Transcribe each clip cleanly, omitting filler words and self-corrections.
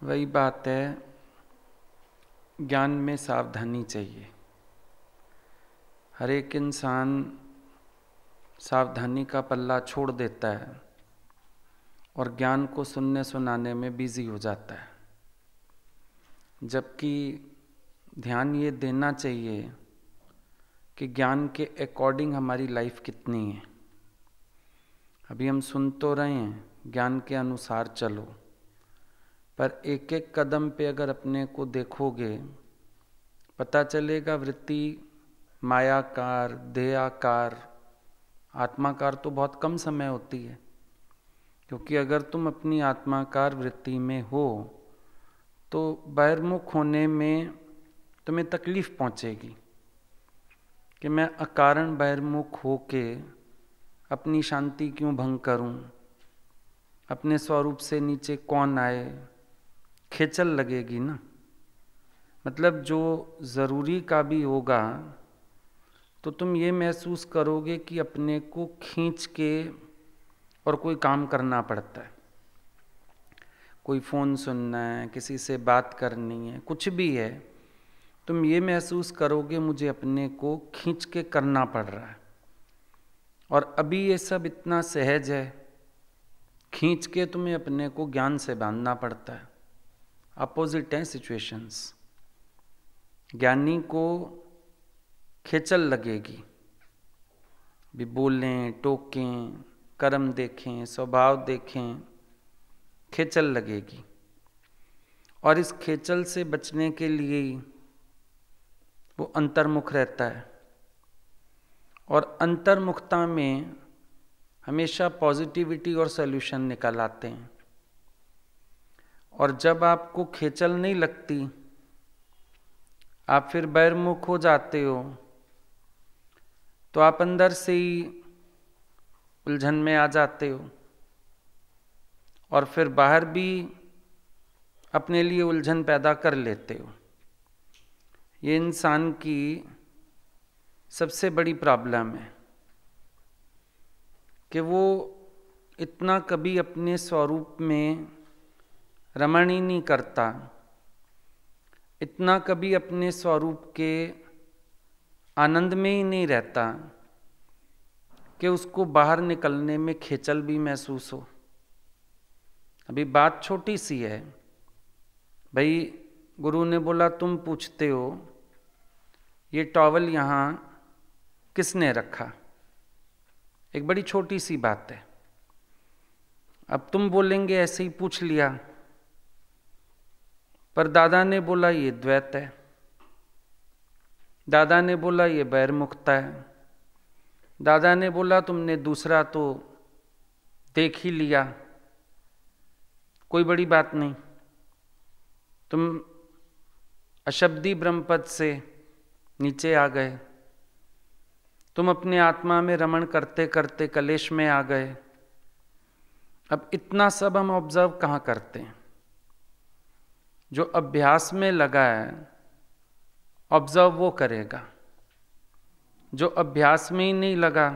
वही बात है, ज्ञान में सावधानी चाहिए। हर एक इंसान सावधानी का पल्ला छोड़ देता है और ज्ञान को सुनने सुनाने में बिजी हो जाता है, जबकि ध्यान ये देना चाहिए कि ज्ञान के अकॉर्डिंग हमारी लाइफ कितनी है। अभी हम सुन तो रहे हैं ज्ञान के अनुसार चलो, पर एक एक कदम पे अगर अपने को देखोगे पता चलेगा वृत्ति मायाकार, देहाकार, आत्माकार तो बहुत कम समय होती है। क्योंकि अगर तुम अपनी आत्माकार वृत्ति में हो तो बहिर्मुख होने में तुम्हें तकलीफ पहुंचेगी कि मैं अकारण बहिर्मुख होके अपनी शांति क्यों भंग करूं, अपने स्वरूप से नीचे कौन आए, खेचल लगेगी ना। मतलब जो ज़रूरी का भी होगा तो तुम ये महसूस करोगे कि अपने को खींच के और कोई काम करना पड़ता है, कोई फ़ोन सुनना है, किसी से बात करनी है, कुछ भी है, तुम ये महसूस करोगे मुझे अपने को खींच के करना पड़ रहा है। और अभी ये सब इतना सहज है, खींच के तुम्हें अपने को ज्ञान से बांधना पड़ता है। अपोजिट हैं सिचुएशंस। ज्ञानी को खेचल लगेगी, भी बोलें, टोकें, कर्म देखें, स्वभाव देखें, खेचल लगेगी। और इस खेचल से बचने के लिए वो अंतर्मुख रहता है। और अंतर्मुखता में हमेशा पॉजिटिविटी और सॉल्यूशन निकल आते हैं। और जब आपको खेचल नहीं लगती, आप फिर बहिर्मुख हो जाते हो, तो आप अंदर से ही उलझन में आ जाते हो और फिर बाहर भी अपने लिए उलझन पैदा कर लेते हो। ये इंसान की सबसे बड़ी प्रॉब्लम है कि वो इतना कभी अपने स्वरूप में रमण ही नहीं करता, इतना कभी अपने स्वरूप के आनंद में ही नहीं रहता कि उसको बाहर निकलने में खेचल भी महसूस हो। अभी बात छोटी सी है, भाई गुरु ने बोला तुम पूछते हो ये टॉवल यहाँ किसने रखा, एक बड़ी छोटी सी बात है। अब तुम बोलेंगे ऐसे ही पूछ लिया, पर दादा ने बोला ये द्वैत है, दादा ने बोला ये बहिर्मुखता है, दादा ने बोला तुमने दूसरा तो देख ही लिया, कोई बड़ी बात नहीं, तुम अशब्दी ब्रह्मपद से नीचे आ गए, तुम अपने आत्मा में रमण करते करते कलेश में आ गए। अब इतना सब हम ऑब्जर्व कहाँ करते हैं? जो अभ्यास में लगा है ऑब्जर्व वो करेगा, जो अभ्यास में ही नहीं लगा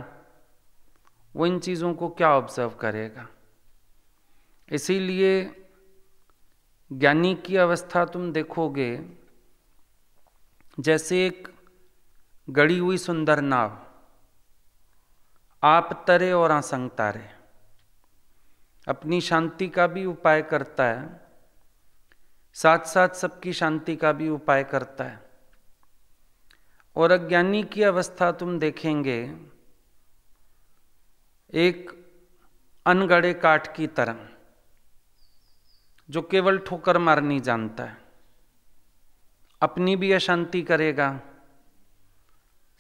वो इन चीज़ों को क्या ऑब्जर्व करेगा। इसीलिए ज्ञानी की अवस्था तुम देखोगे जैसे एक गड़ी हुई सुंदर नाव, आप तरे और आसंग तारे, अपनी शांति का भी उपाय करता है, साथ साथ सबकी शांति का भी उपाय करता है। और अज्ञानी की अवस्था तुम देखेंगे एक अनगढ़े काठ की तरह, जो केवल ठोकर मारनी जानता है, अपनी भी अशांति करेगा,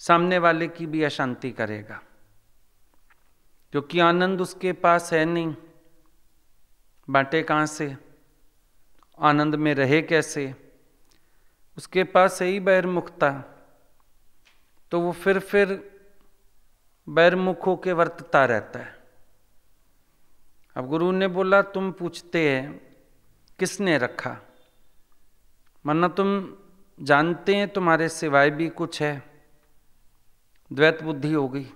सामने वाले की भी अशांति करेगा, क्योंकि आनंद उसके पास है नहीं, बांटे कहाँ से, आनंद में रहे कैसे, उसके पास है ही बहिर्मुखता, तो वो फिर बहिर्मुख होके वर्तता रहता है। अब गुरु ने बोला तुम पूछते हैं किसने रखा, वरना तुम जानते हैं तुम्हारे सिवाय भी कुछ है, द्वैत बुद्धि हो गई,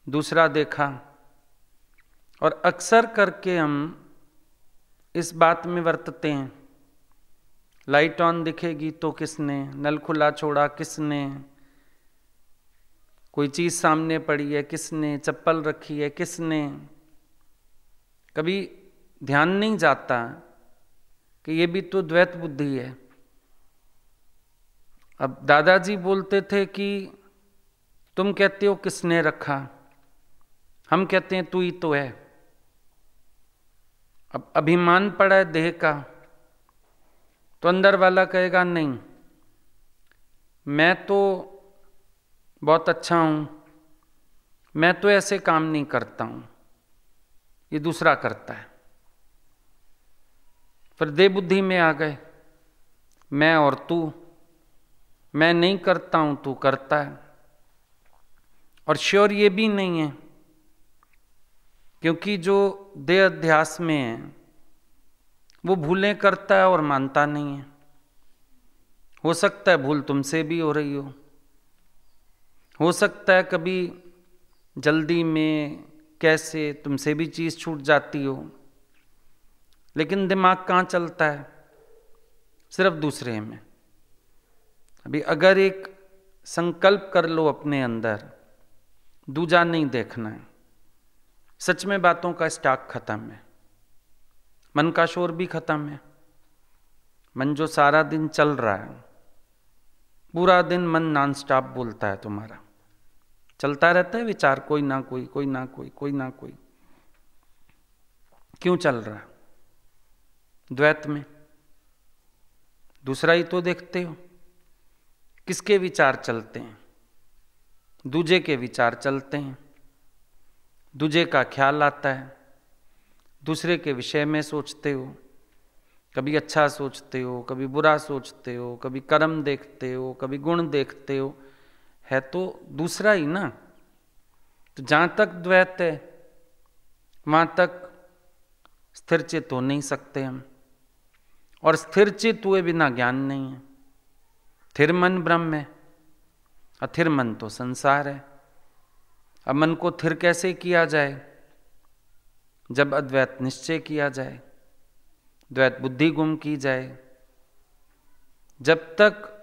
दूसरा देखा। और अक्सर करके हम इस बात में वर्तते हैं। लाइट ऑन दिखेगी तो किसने, नल खुला छोड़ा किसने, कोई चीज सामने पड़ी है किसने, चप्पल रखी है किसने। कभी ध्यान नहीं जाता कि ये भी तो द्वैत बुद्धि है। अब दादाजी बोलते थे कि तुम कहते हो किसने रखा, हम कहते हैं तू ही तो है। अब अभिमान पड़ा है देह का, तो अंदर वाला कहेगा नहीं, मैं तो बहुत अच्छा हूं, मैं तो ऐसे काम नहीं करता हूं, ये दूसरा करता है। फिर देह बुद्धि में आ गए, मैं और तू, मैं नहीं करता हूं तू करता है। और श्योर ये भी नहीं है, क्योंकि जो देह अध्यास में है वो भूलें करता है और मानता नहीं है। हो सकता है भूल तुमसे भी हो रही हो सकता है कभी जल्दी में कैसे तुमसे भी चीज छूट जाती हो, लेकिन दिमाग कहाँ चलता है, सिर्फ दूसरे में। अभी अगर एक संकल्प कर लो अपने अंदर, दूजा नहीं देखना है, सच में बातों का स्टॉक खत्म है, मन का शोर भी खत्म है। मन जो सारा दिन चल रहा है, पूरा दिन मन नॉन स्टॉप बोलता है तुम्हारा, चलता रहता है विचार, कोई ना कोई, कोई ना कोई, कोई ना कोई। क्यों चल रहा है? द्वैत में। दूसरा ही तो देखते हो, किसके विचार चलते हैं? दूजे के विचार चलते हैं, दूजे का ख्याल आता है, दूसरे के विषय में सोचते हो, कभी अच्छा सोचते हो, कभी बुरा सोचते हो, कभी कर्म देखते हो, कभी गुण देखते हो, है तो दूसरा ही ना। तो जहां तक द्वैत है वहां तक स्थिर चित्त हो नहीं सकते हम, और स्थिर चित्त हुए बिना ज्ञान नहीं है। स्थिर मन ब्रह्म है, अथिर मन तो संसार है। अब मन को स्थिर कैसे किया जाए? जब अद्वैत निश्चय किया जाए, द्वैत बुद्धि गुम की जाए। जब तक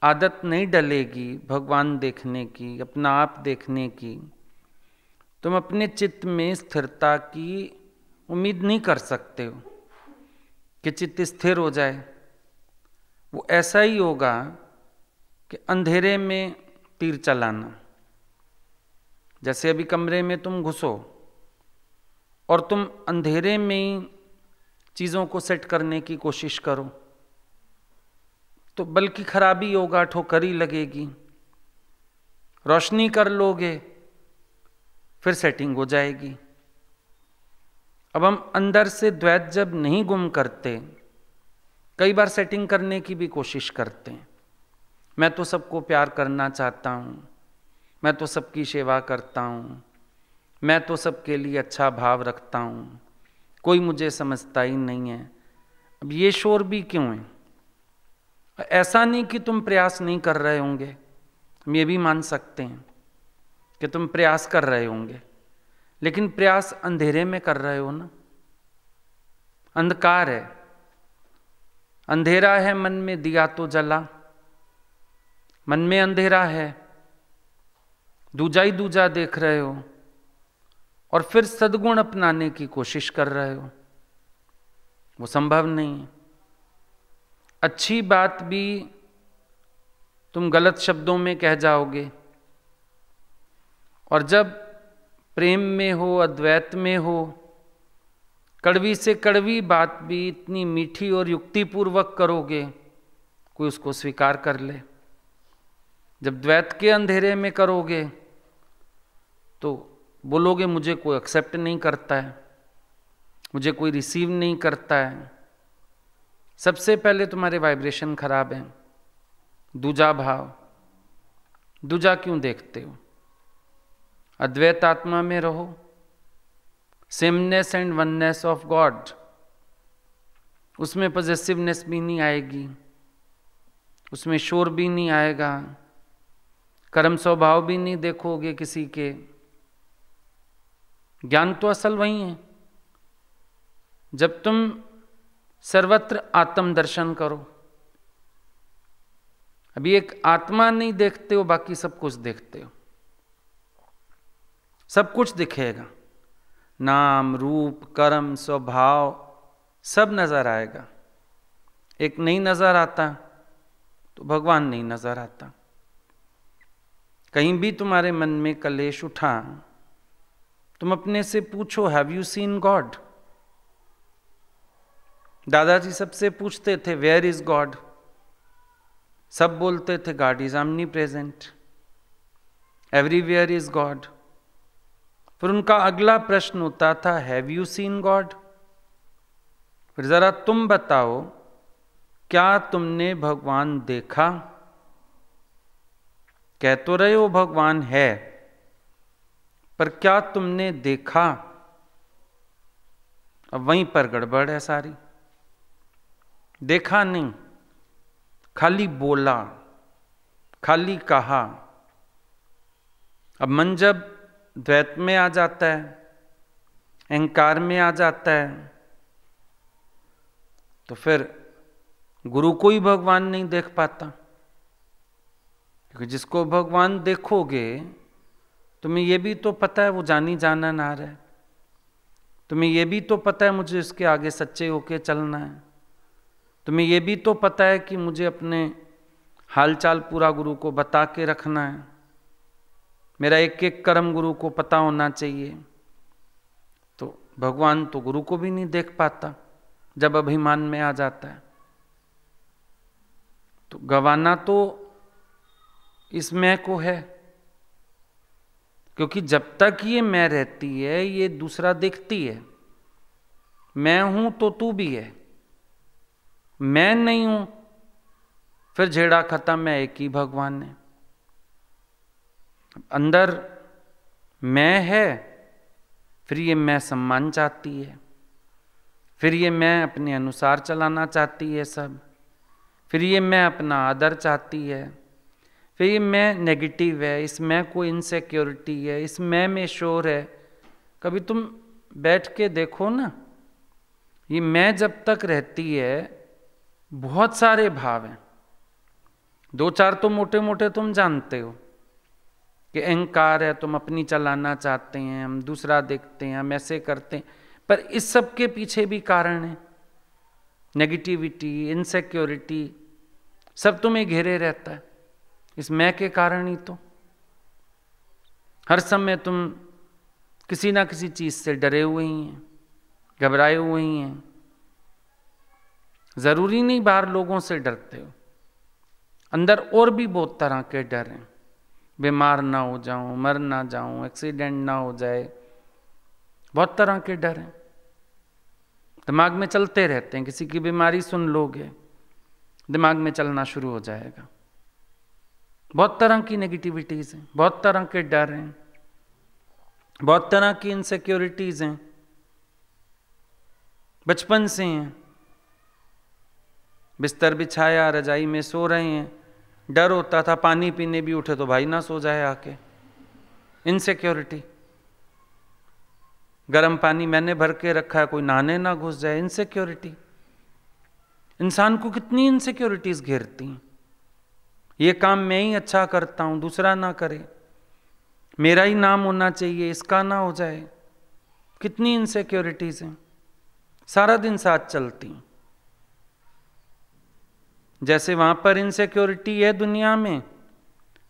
आदत नहीं डलेगी भगवान देखने की, अपना आप देखने की, तुम अपने चित्त में स्थिरता की उम्मीद नहीं कर सकते हो कि चित्त स्थिर हो जाए। वो ऐसा ही होगा कि अंधेरे में तीर चलाना। जैसे अभी कमरे में तुम घुसो और तुम अंधेरे में ही चीज़ों को सेट करने की कोशिश करो, तो बल्कि खराबी होगा, ठोकर ही लगेगी। रोशनी कर लोगे फिर सेटिंग हो जाएगी। अब हम अंदर से द्वैत जब नहीं गुम करते, कई बार सेटिंग करने की भी कोशिश करते हैं। मैं तो सबको प्यार करना चाहता हूँ, मैं तो सबकी सेवा करता हूँ, मैं तो सबके लिए अच्छा भाव रखता हूँ, कोई मुझे समझता ही नहीं है। अब ये शोर भी क्यों है? ऐसा नहीं कि तुम प्रयास नहीं कर रहे होंगे, हम ये भी मान सकते हैं कि तुम प्रयास कर रहे होंगे, लेकिन प्रयास अंधेरे में कर रहे हो ना। अंधकार है, अंधेरा है मन में, दिया तो जला। मन में अंधेरा है, दूजा ही दूजा देख रहे हो और फिर सद्गुण अपनाने की कोशिश कर रहे हो, वो संभव नहीं है। अच्छी बात भी तुम गलत शब्दों में कह जाओगे, और जब प्रेम में हो, अद्वैत में हो, कड़वी से कड़वी बात भी इतनी मीठी और युक्तिपूर्वक करोगे, कोई उसको स्वीकार कर ले। जब द्वैत के अंधेरे में करोगे तो बोलोगे मुझे कोई एक्सेप्ट नहीं करता है, मुझे कोई रिसीव नहीं करता है। सबसे पहले तुम्हारे वाइब्रेशन खराब हैं। दूजा भाव, दूजा क्यों देखते हो? अद्वैत आत्मा में रहो, sameness and oneness of God, उसमें पॉजिटिवनेस भी नहीं आएगी, उसमें शोर भी नहीं आएगा, कर्म स्वभाव भी नहीं देखोगे किसी के। ज्ञान तो असल वही है, जब तुम सर्वत्र आत्म दर्शन करो, अभी एक आत्मा नहीं देखते हो, बाकी सब कुछ देखते हो, सब कुछ दिखेगा, नाम रूप कर्म स्वभाव सब नजर आएगा। एक नहीं नजर आता तो भगवान नहीं नजर आता। कहीं भी तुम्हारे मन में कलेश उठा, तुम अपने से पूछो, हैव यू सीन गॉड? दादाजी सबसे पूछते थे, वेयर इज गॉड? सब बोलते थे, God is omni present, everywhere is God. फिर उनका अगला प्रश्न होता था, हैव यू सीन गॉड? फिर जरा तुम बताओ, क्या तुमने भगवान देखा? कह तो रहे हो भगवान है, पर क्या तुमने देखा? अब वहीं पर गड़बड़ है सारी। देखा नहीं, खाली बोला, खाली कहा। अब मन जब द्वैत में आ जाता है, अहंकार में आ जाता है, तो फिर गुरु को ही भगवान नहीं देख पाता। क्योंकि जिसको भगवान देखोगे, तुम्हें यह भी तो पता है वो जानी जाना ना रहा है, तुम्हें यह भी तो पता है मुझे इसके आगे सच्चे होके चलना है, तुम्हें यह भी तो पता है कि मुझे अपने हालचाल पूरा गुरु को बता के रखना है, मेरा एक एक कर्म गुरु को पता होना चाहिए। तो भगवान तो गुरु को भी नहीं देख पाता जब अभिमान में आ जाता है। तो गंवाना तो इस मैं को है, क्योंकि जब तक ये मैं रहती है, ये दूसरा देखती है। मैं हूं तो तू भी है, मैं नहीं हूं फिर झेड़ा खत्म है, एक ही भगवान है। अंदर मैं है, फिर ये मैं सम्मान चाहती है, फिर ये मैं अपने अनुसार चलाना चाहती है सब, फिर ये मैं अपना आदर चाहती है, फिर ये मैं नेगेटिव है, इस मैं को इनसिक्योरिटी है, इस मैं में शोर है। कभी तुम बैठ के देखो ना, ये मैं जब तक रहती है बहुत सारे भाव हैं। दो चार तो मोटे मोटे तुम जानते हो कि अहंकार है, तुम अपनी चलाना चाहते हैं, हम दूसरा देखते हैं, हम ऐसे करते हैं, पर इस सब के पीछे भी कारण है। नेगेटिविटी, इनसिक्योरिटी सब तुम्हें घेरे रहता है, इस मैं के कारण ही तो। हर समय तुम किसी ना किसी चीज से डरे हुए ही हैं, घबराए हुए ही हैं। जरूरी नहीं बाहर लोगों से डरते हो, अंदर और भी बहुत तरह के डर हैं। बीमार ना हो जाऊं, मर ना जाऊं, एक्सीडेंट ना हो जाए, बहुत तरह के डर हैं, दिमाग में चलते रहते हैं। किसी की बीमारी सुन लोगे, दिमाग में चलना शुरू हो जाएगा। बहुत तरह की नेगेटिविटीज हैं, बहुत तरह के डर हैं, बहुत तरह की इनसिक्योरिटीज हैं, बचपन से हैं। बिस्तर बिछाया, रजाई में सो रहे हैं, डर होता था पानी पीने भी उठे तो भाई ना सो जाए आके, इनसिक्योरिटी। गर्म पानी मैंने भर के रखा है, कोई नहाने ना घुस जाए, इनसिक्योरिटी। इंसान को कितनी इनसिक्योरिटीज घेरती हैं। ये काम मैं ही अच्छा करता हूं, दूसरा ना करे, मेरा ही नाम होना चाहिए, इसका ना हो जाए, कितनी इनसिक्योरिटीज हैं, सारा दिन साथ चलती हैं। जैसे वहां पर इनसिक्योरिटी है दुनिया में,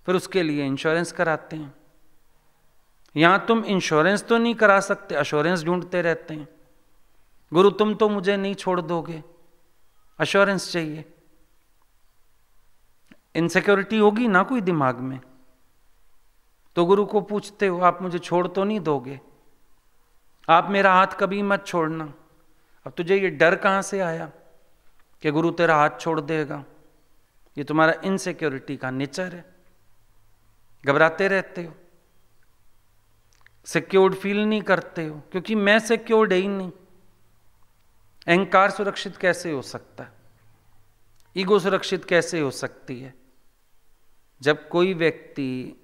फिर उसके लिए इंश्योरेंस कराते हैं। यहां तुम इंश्योरेंस तो नहीं करा सकते, अश्योरेंस ढूंढते रहते हैं। गुरु तुम तो मुझे नहीं छोड़ दोगे, अश्योरेंस चाहिए। इनसिक्योरिटी होगी ना कोई दिमाग में, तो गुरु को पूछते हो, आप मुझे छोड़ तो नहीं दोगे, आप मेरा हाथ कभी मत छोड़ना। अब तुझे ये डर कहां से आया कि गुरु तेरा हाथ छोड़ देगा? ये तुम्हारा इनसिक्योरिटी का नेचर है। घबराते रहते हो, सिक्योर्ड फील नहीं करते हो, क्योंकि मैं सिक्योर्ड है ही नहीं। अहंकार सुरक्षित कैसे हो सकता है? ईगो सुरक्षित कैसे हो सकती है? जब कोई व्यक्ति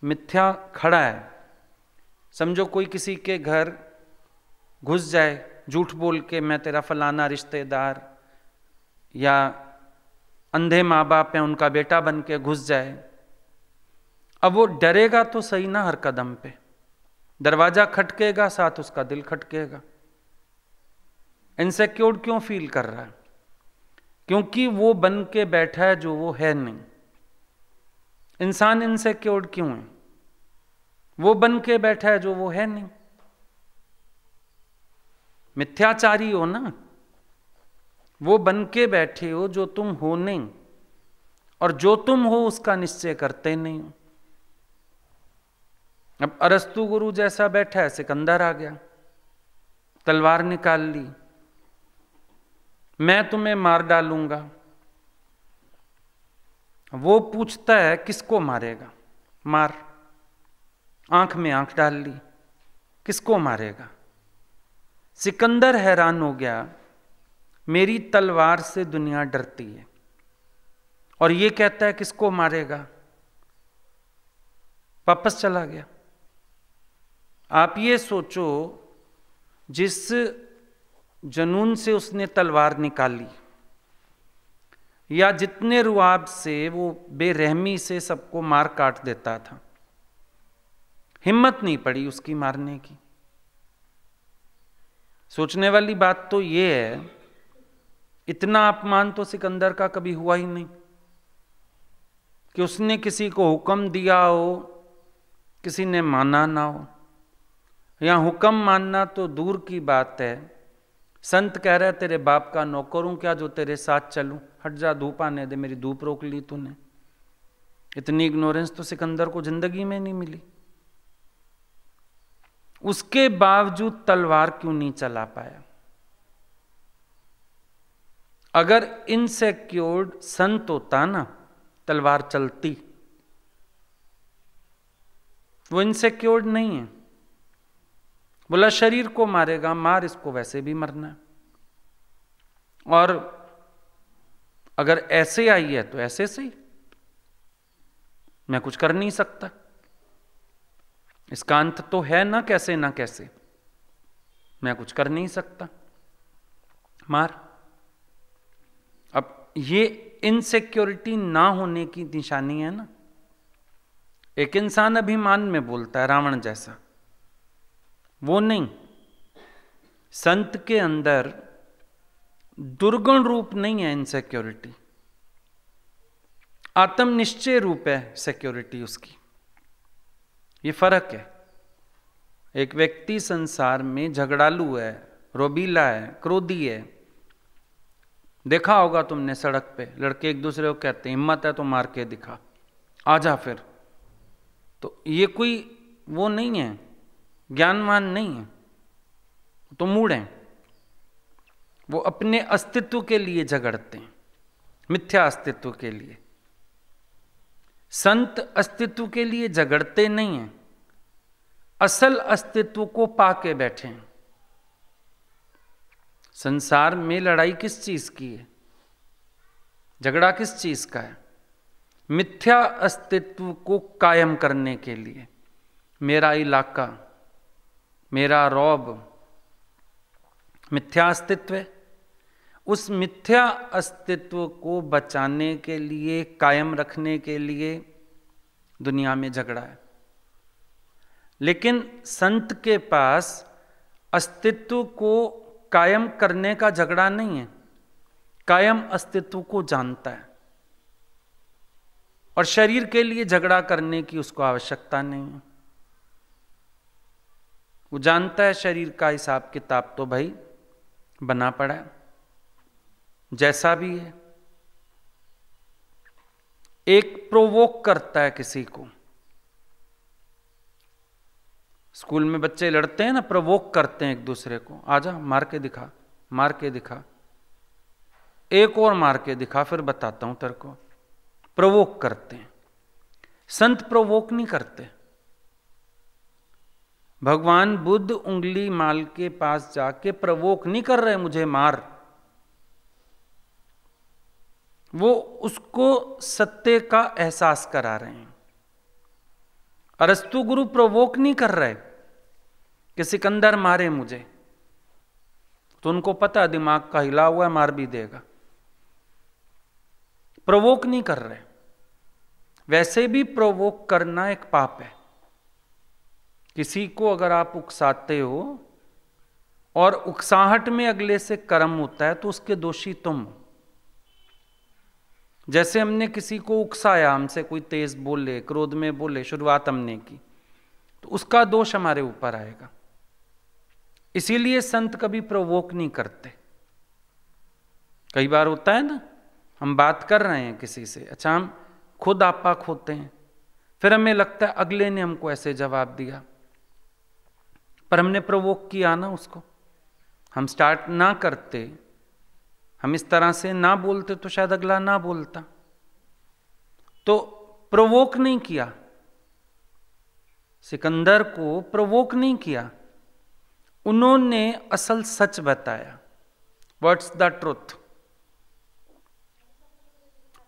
मिथ्या खड़ा है, समझो कोई किसी के घर घुस जाए झूठ बोल के मैं तेरा फलाना रिश्तेदार, या अंधे माँ बाप हैं उनका बेटा बन के घुस जाए। अब वो डरेगा तो सही ना, हर कदम पे दरवाजा खटकेगा, साथ उसका दिल खटकेगा। इनसिक्योर क्यों फील कर रहा है? क्योंकि वो बन के बैठा है जो वो है नहीं। इंसान इनसिक्योर क्यों है? वो बन के बैठा है जो वो है नहीं। मिथ्याचारी हो ना, वो बन के बैठे हो जो तुम हो नहीं, और जो तुम हो उसका निश्चय करते नहीं हो। अब अरस्तु गुरु जैसा बैठा है, सिकंदर आ गया, तलवार निकाल ली, मैं तुम्हें मार डालूंगा। वो पूछता है किसको मारेगा? मार। आंख में आंख डाल ली, किसको मारेगा? सिकंदर हैरान हो गया, मेरी तलवार से दुनिया डरती है, और ये कहता है किसको मारेगा? वापस चला गया। आप ये सोचो, जिस जुनून से उसने तलवार निकाली, या जितने रुआब से वो बेरहमी से सबको मार काट देता था, हिम्मत नहीं पड़ी उसकी मारने की। सोचने वाली बात तो ये है, इतना अपमान तो सिकंदर का कभी हुआ ही नहीं कि उसने किसी को हुक्म दिया हो, किसी ने माना ना हो। या हुक्म मानना तो दूर की बात है, संत कह रहा है तेरे बाप का नौकर हूं क्या जो तेरे साथ चलूं, हट जा, धूप आने दे, मेरी धूप रोक ली तूने। इतनी इग्नोरेंस तो सिकंदर को जिंदगी में नहीं मिली। उसके बावजूद तलवार क्यों नहीं चला पाया? अगर इनसिक्योर्ड संत होता ना, तलवार चलती। वो इनसिक्योर्ड नहीं है। बोला शरीर को मारेगा, मार, इसको वैसे भी मरना है, और अगर ऐसे आई है तो ऐसे सही, मैं कुछ कर नहीं सकता, इसका अंत तो है ना कैसे ना कैसे, मैं कुछ कर नहीं सकता, मार। अब ये इनसिक्योरिटी ना होने की निशानी है ना। एक इंसान अभिमान में बोलता है, रावण जैसा, वो नहीं। संत के अंदर दुर्गुण रूप नहीं है इनसिक्योरिटी, आत्मनिश्चय रूप है सिक्योरिटी उसकी। ये फर्क है। एक व्यक्ति संसार में झगड़ालू है, रोबीला है, क्रोधी है। देखा होगा तुमने सड़क पे लड़के एक दूसरे को कहते हैं हिम्मत है तो मार के दिखा, आजा फिर। तो ये कोई वो नहीं है, ज्ञानवान नहीं है, तो मूढ़ हैं। वो अपने अस्तित्व के लिए झगड़ते हैं, मिथ्या अस्तित्व के लिए। संत अस्तित्व के लिए झगड़ते नहीं हैं, असल अस्तित्व को पाके बैठे हैं। संसार में लड़ाई किस चीज की है? झगड़ा किस चीज का है? मिथ्या अस्तित्व को कायम करने के लिए। मेरा इलाका, मेरा रौब, मिथ्या अस्तित्व है। उस मिथ्या अस्तित्व को बचाने के लिए, कायम रखने के लिए दुनिया में झगड़ा है। लेकिन संत के पास अस्तित्व को कायम करने का झगड़ा नहीं है, कायम अस्तित्व को जानता है, और शरीर के लिए झगड़ा करने की उसको आवश्यकता नहीं है। वो जानता है शरीर का हिसाब किताब तो भाई बना पड़ा है, जैसा भी है। एक प्रोवोक करता है किसी को। स्कूल में बच्चे लड़ते हैं ना, प्रोवोक करते हैं एक दूसरे को, आजा मार के दिखा, मार के दिखा, एक और मार के दिखा, फिर बताता हूं तेरे को। प्रोवोक करते हैं। संत प्रोवोक नहीं करते। भगवान बुद्ध उंगली माल के पास जाके प्रोवोक नहीं कर रहे मुझे मार। वो उसको सत्य का एहसास करा रहे हैं। अरस्तु गुरु प्रोवोक नहीं कर रहे कि सिकंदर मारे मुझे। तो उनको पता दिमाग का हिला हुआ है, मार भी देगा, प्रोवोक नहीं कर रहे। वैसे भी प्रोवोक करना एक पाप है। किसी को अगर आप उकसाते हो और उकसाहट में अगले से कर्म होता है तो उसके दोषी तुम हो। जैसे हमने किसी को उकसाया, हमसे कोई तेज बोले, क्रोध में बोले, शुरुआत हमने की, तो उसका दोष हमारे ऊपर आएगा। इसीलिए संत कभी प्रोवोक नहीं करते। कई बार होता है ना, हम बात कर रहे हैं किसी से, अच्छा हम खुद आपाक होते हैं, फिर हमें लगता है अगले ने हमको ऐसे जवाब दिया, पर हमने प्रोवोक किया ना उसको। हम स्टार्ट ना करते, हम इस तरह से ना बोलते तो शायद अगला ना बोलता। तो प्रोवोक नहीं किया, सिकंदर को प्रोवोक नहीं किया, उन्होंने असल सच बताया। What's the truth.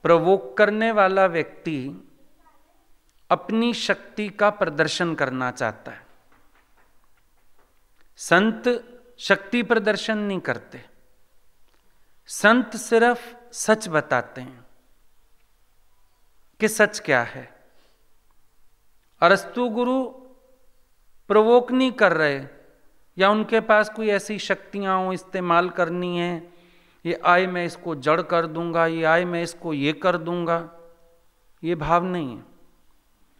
प्रोवोक करने वाला व्यक्ति अपनी शक्ति का प्रदर्शन करना चाहता है। संत शक्ति प्रदर्शन नहीं करते, संत सिर्फ सच बताते हैं कि सच क्या है। अरस्तु गुरु प्रोवोक नहीं कर रहे, या उनके पास कोई ऐसी शक्तियां हो इस्तेमाल करनी है, ये आए मैं इसको जड़ कर दूंगा, ये आए मैं इसको ये कर दूंगा, ये भाव नहीं है।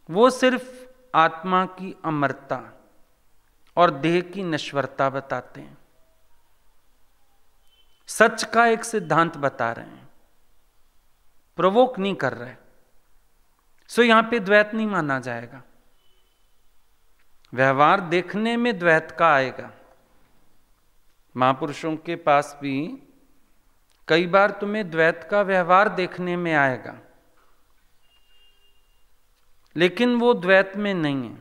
वो सिर्फ आत्मा की अमरता और देह की नश्वरता बताते हैं, सच का एक सिद्धांत बता रहे हैं, प्रोवोक नहीं कर रहे। सो यहां पे द्वैत नहीं माना जाएगा। व्यवहार देखने में द्वैत का आएगा। महापुरुषों के पास भी कई बार तुम्हें द्वैत का व्यवहार देखने में आएगा, लेकिन वो द्वैत में नहीं है,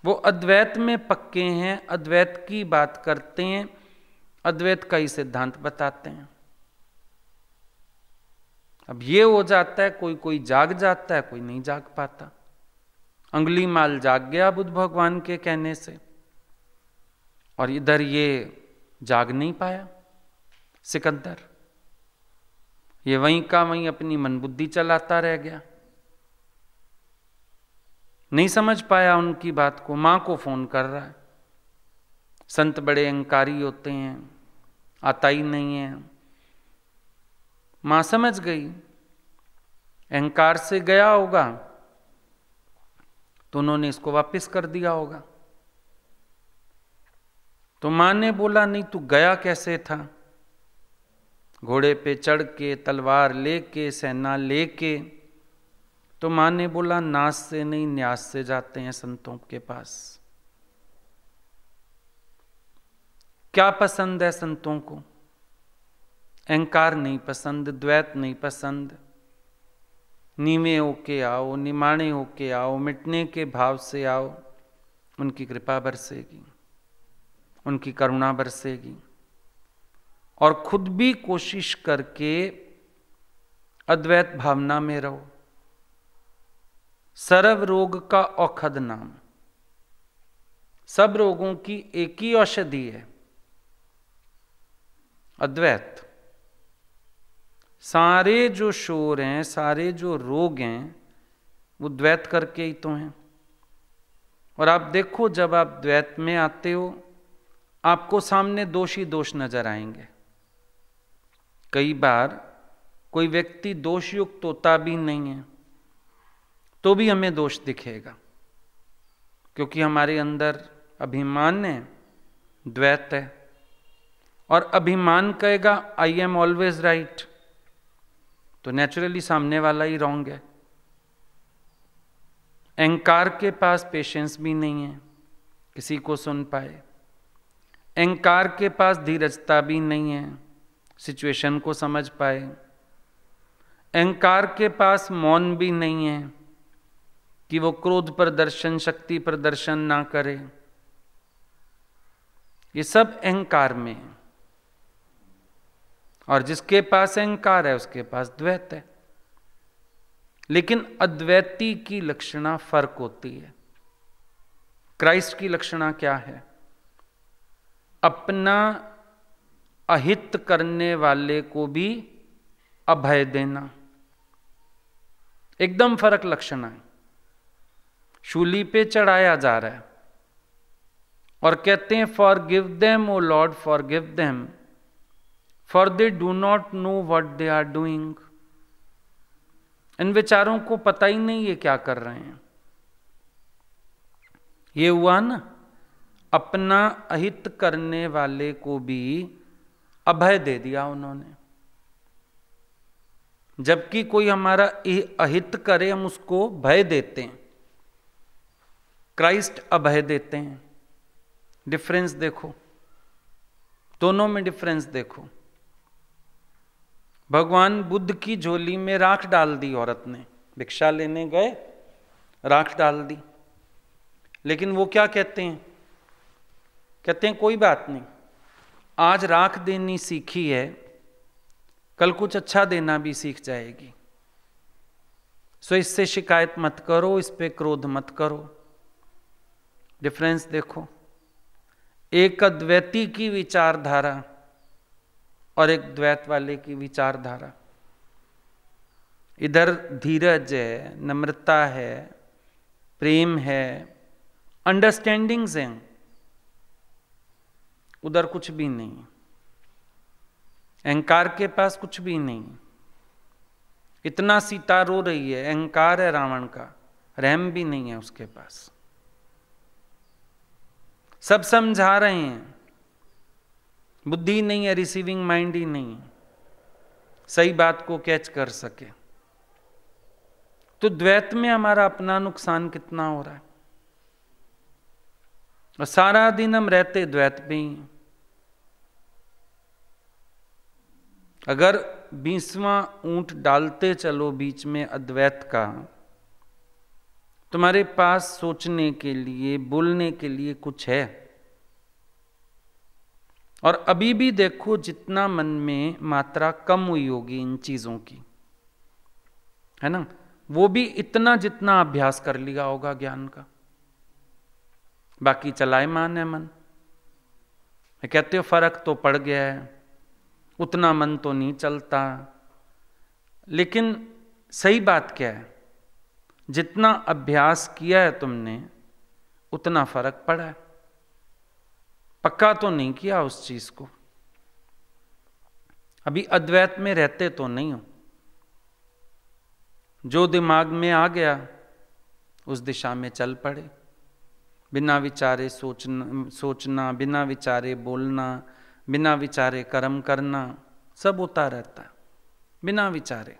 वो अद्वैत में पक्के हैं, अद्वैत की बात करते हैं, अद्वैत का ही सिद्धांत बताते हैं। अब ये हो जाता है, कोई कोई जाग जाता है, कोई नहीं जाग पाता। अंगुलीमाल जाग गया बुद्ध भगवान के कहने से, और इधर ये जाग नहीं पाया सिकंदर, ये वहीं का वहीं अपनी मनबुद्धि चलाता रह गया, नहीं समझ पाया उनकी बात को। मां को फोन कर रहा है, संत बड़े अहंकारी होते हैं, आता ही नहीं है। मां समझ गई, अहंकार से गया होगा तो उन्होंने इसको वापस कर दिया होगा। तो मां ने बोला, नहीं तू गया कैसे था, घोड़े पे चढ़ के, तलवार लेके, सेना लेके। तो मां ने बोला, नास से नहीं न्यास से जाते हैं संतों के पास। क्या पसंद है संतों को? अहंकार नहीं पसंद, द्वैत नहीं पसंद। नीवे होके आओ, निमाणे होके आओ, मिटने के भाव से आओ, उनकी कृपा बरसेगी, उनकी करुणा बरसेगी। और खुद भी कोशिश करके अद्वैत भावना में रहो। सर्व रोग का औषध नाम, सब रोगों की एक ही औषधि है, अद्वैत। सारे जो शोर हैं, सारे जो रोग हैं, वो द्वैत करके ही तो हैं। और आप देखो, जब आप द्वैत में आते हो, आपको सामने दोष ही दोष नजर आएंगे। कई बार कोई व्यक्ति दोषयुक्त होता भी नहीं है तो भी हमें दोष दिखेगा, क्योंकि हमारे अंदर अभिमान है, द्वैत है। और अभिमान कहेगा आई एम ऑलवेज राइट, तो नेचुरली सामने वाला ही रॉन्ग है। अहंकार के पास पेशेंस भी नहीं है किसी को सुन पाए, अहंकार के पास धीरजता भी नहीं है सिचुएशन को समझ पाए, अहंकार के पास मौन भी नहीं है कि वो क्रोध प्रदर्शन, शक्ति प्रदर्शन ना करे। ये सब अहंकार में है, और जिसके पास अहंकार है उसके पास द्वैत है। लेकिन अद्वैती की लक्षणा फर्क होती है। क्राइस्ट की लक्षणा क्या है? अपना अहित करने वाले को भी अभय देना। एकदम फर्क लक्षण है। शूली पे चढ़ाया जा रहा है और कहते हैं forgive them O Lord, forgive them, for they do not know what they are doing. इन विचारों को पता ही नहीं ये क्या कर रहे हैं। ये हुआ ना, अपना अहित करने वाले को भी अभय दे दिया उन्होंने। जबकि कोई हमारा अहित करे हम उसको भय देते हैं, क्राइस्ट अभय देते हैं। डिफरेंस देखो, दोनों में डिफरेंस देखो। भगवान बुद्ध की झोली में राख डाल दी औरत ने, भिक्षा लेने गए राख डाल दी, लेकिन वो क्या कहते हैं? कहते हैं कोई बात नहीं, आज राख देनी सीखी है, कल कुछ अच्छा देना भी सीख जाएगी। सो इससे शिकायत मत करो, इस पे क्रोध मत करो। डिफरेंस देखो, एक अद्वैती की विचारधारा और एक द्वैत वाले की विचारधारा। इधर धीरज है, नम्रता है, प्रेम है, अंडरस्टैंडिंग्स हैं, उधर कुछ भी नहीं। अहंकार के पास कुछ भी नहीं। इतना सीता रो रही है, अहंकार है रावण का, रहम भी नहीं है उसके पास। सब समझा रहे हैं, बुद्धि नहीं है, रिसीविंग माइंड ही नहीं है, सही बात को कैच कर सके। तो द्वैत में हमारा अपना नुकसान कितना हो रहा है, और सारा दिन हम रहते द्वैत में ही। अगर 20वां ऊंट डालते चलो बीच में अद्वैत का, तुम्हारे पास सोचने के लिए, बोलने के लिए कुछ है। और अभी भी देखो, जितना मन में मात्रा कम हुई होगी इन चीजों की, है ना, वो भी इतना जितना अभ्यास कर लिया होगा ज्ञान का। बाकी चलायमान है मन। कहते हो फर्क तो पड़ गया है, उतना मन तो नहीं चलता। लेकिन सही बात क्या है? जितना अभ्यास किया है तुमने, उतना फर्क पड़ा है। पक्का तो नहीं किया उस चीज को। अभी अद्वैत में रहते तो नहीं हो। जो दिमाग में आ गया उस दिशा में चल पड़े। बिना विचारे सोचना, बिना विचारे बोलना, बिना विचारे कर्म करना, सब होता रहता है बिना विचारे।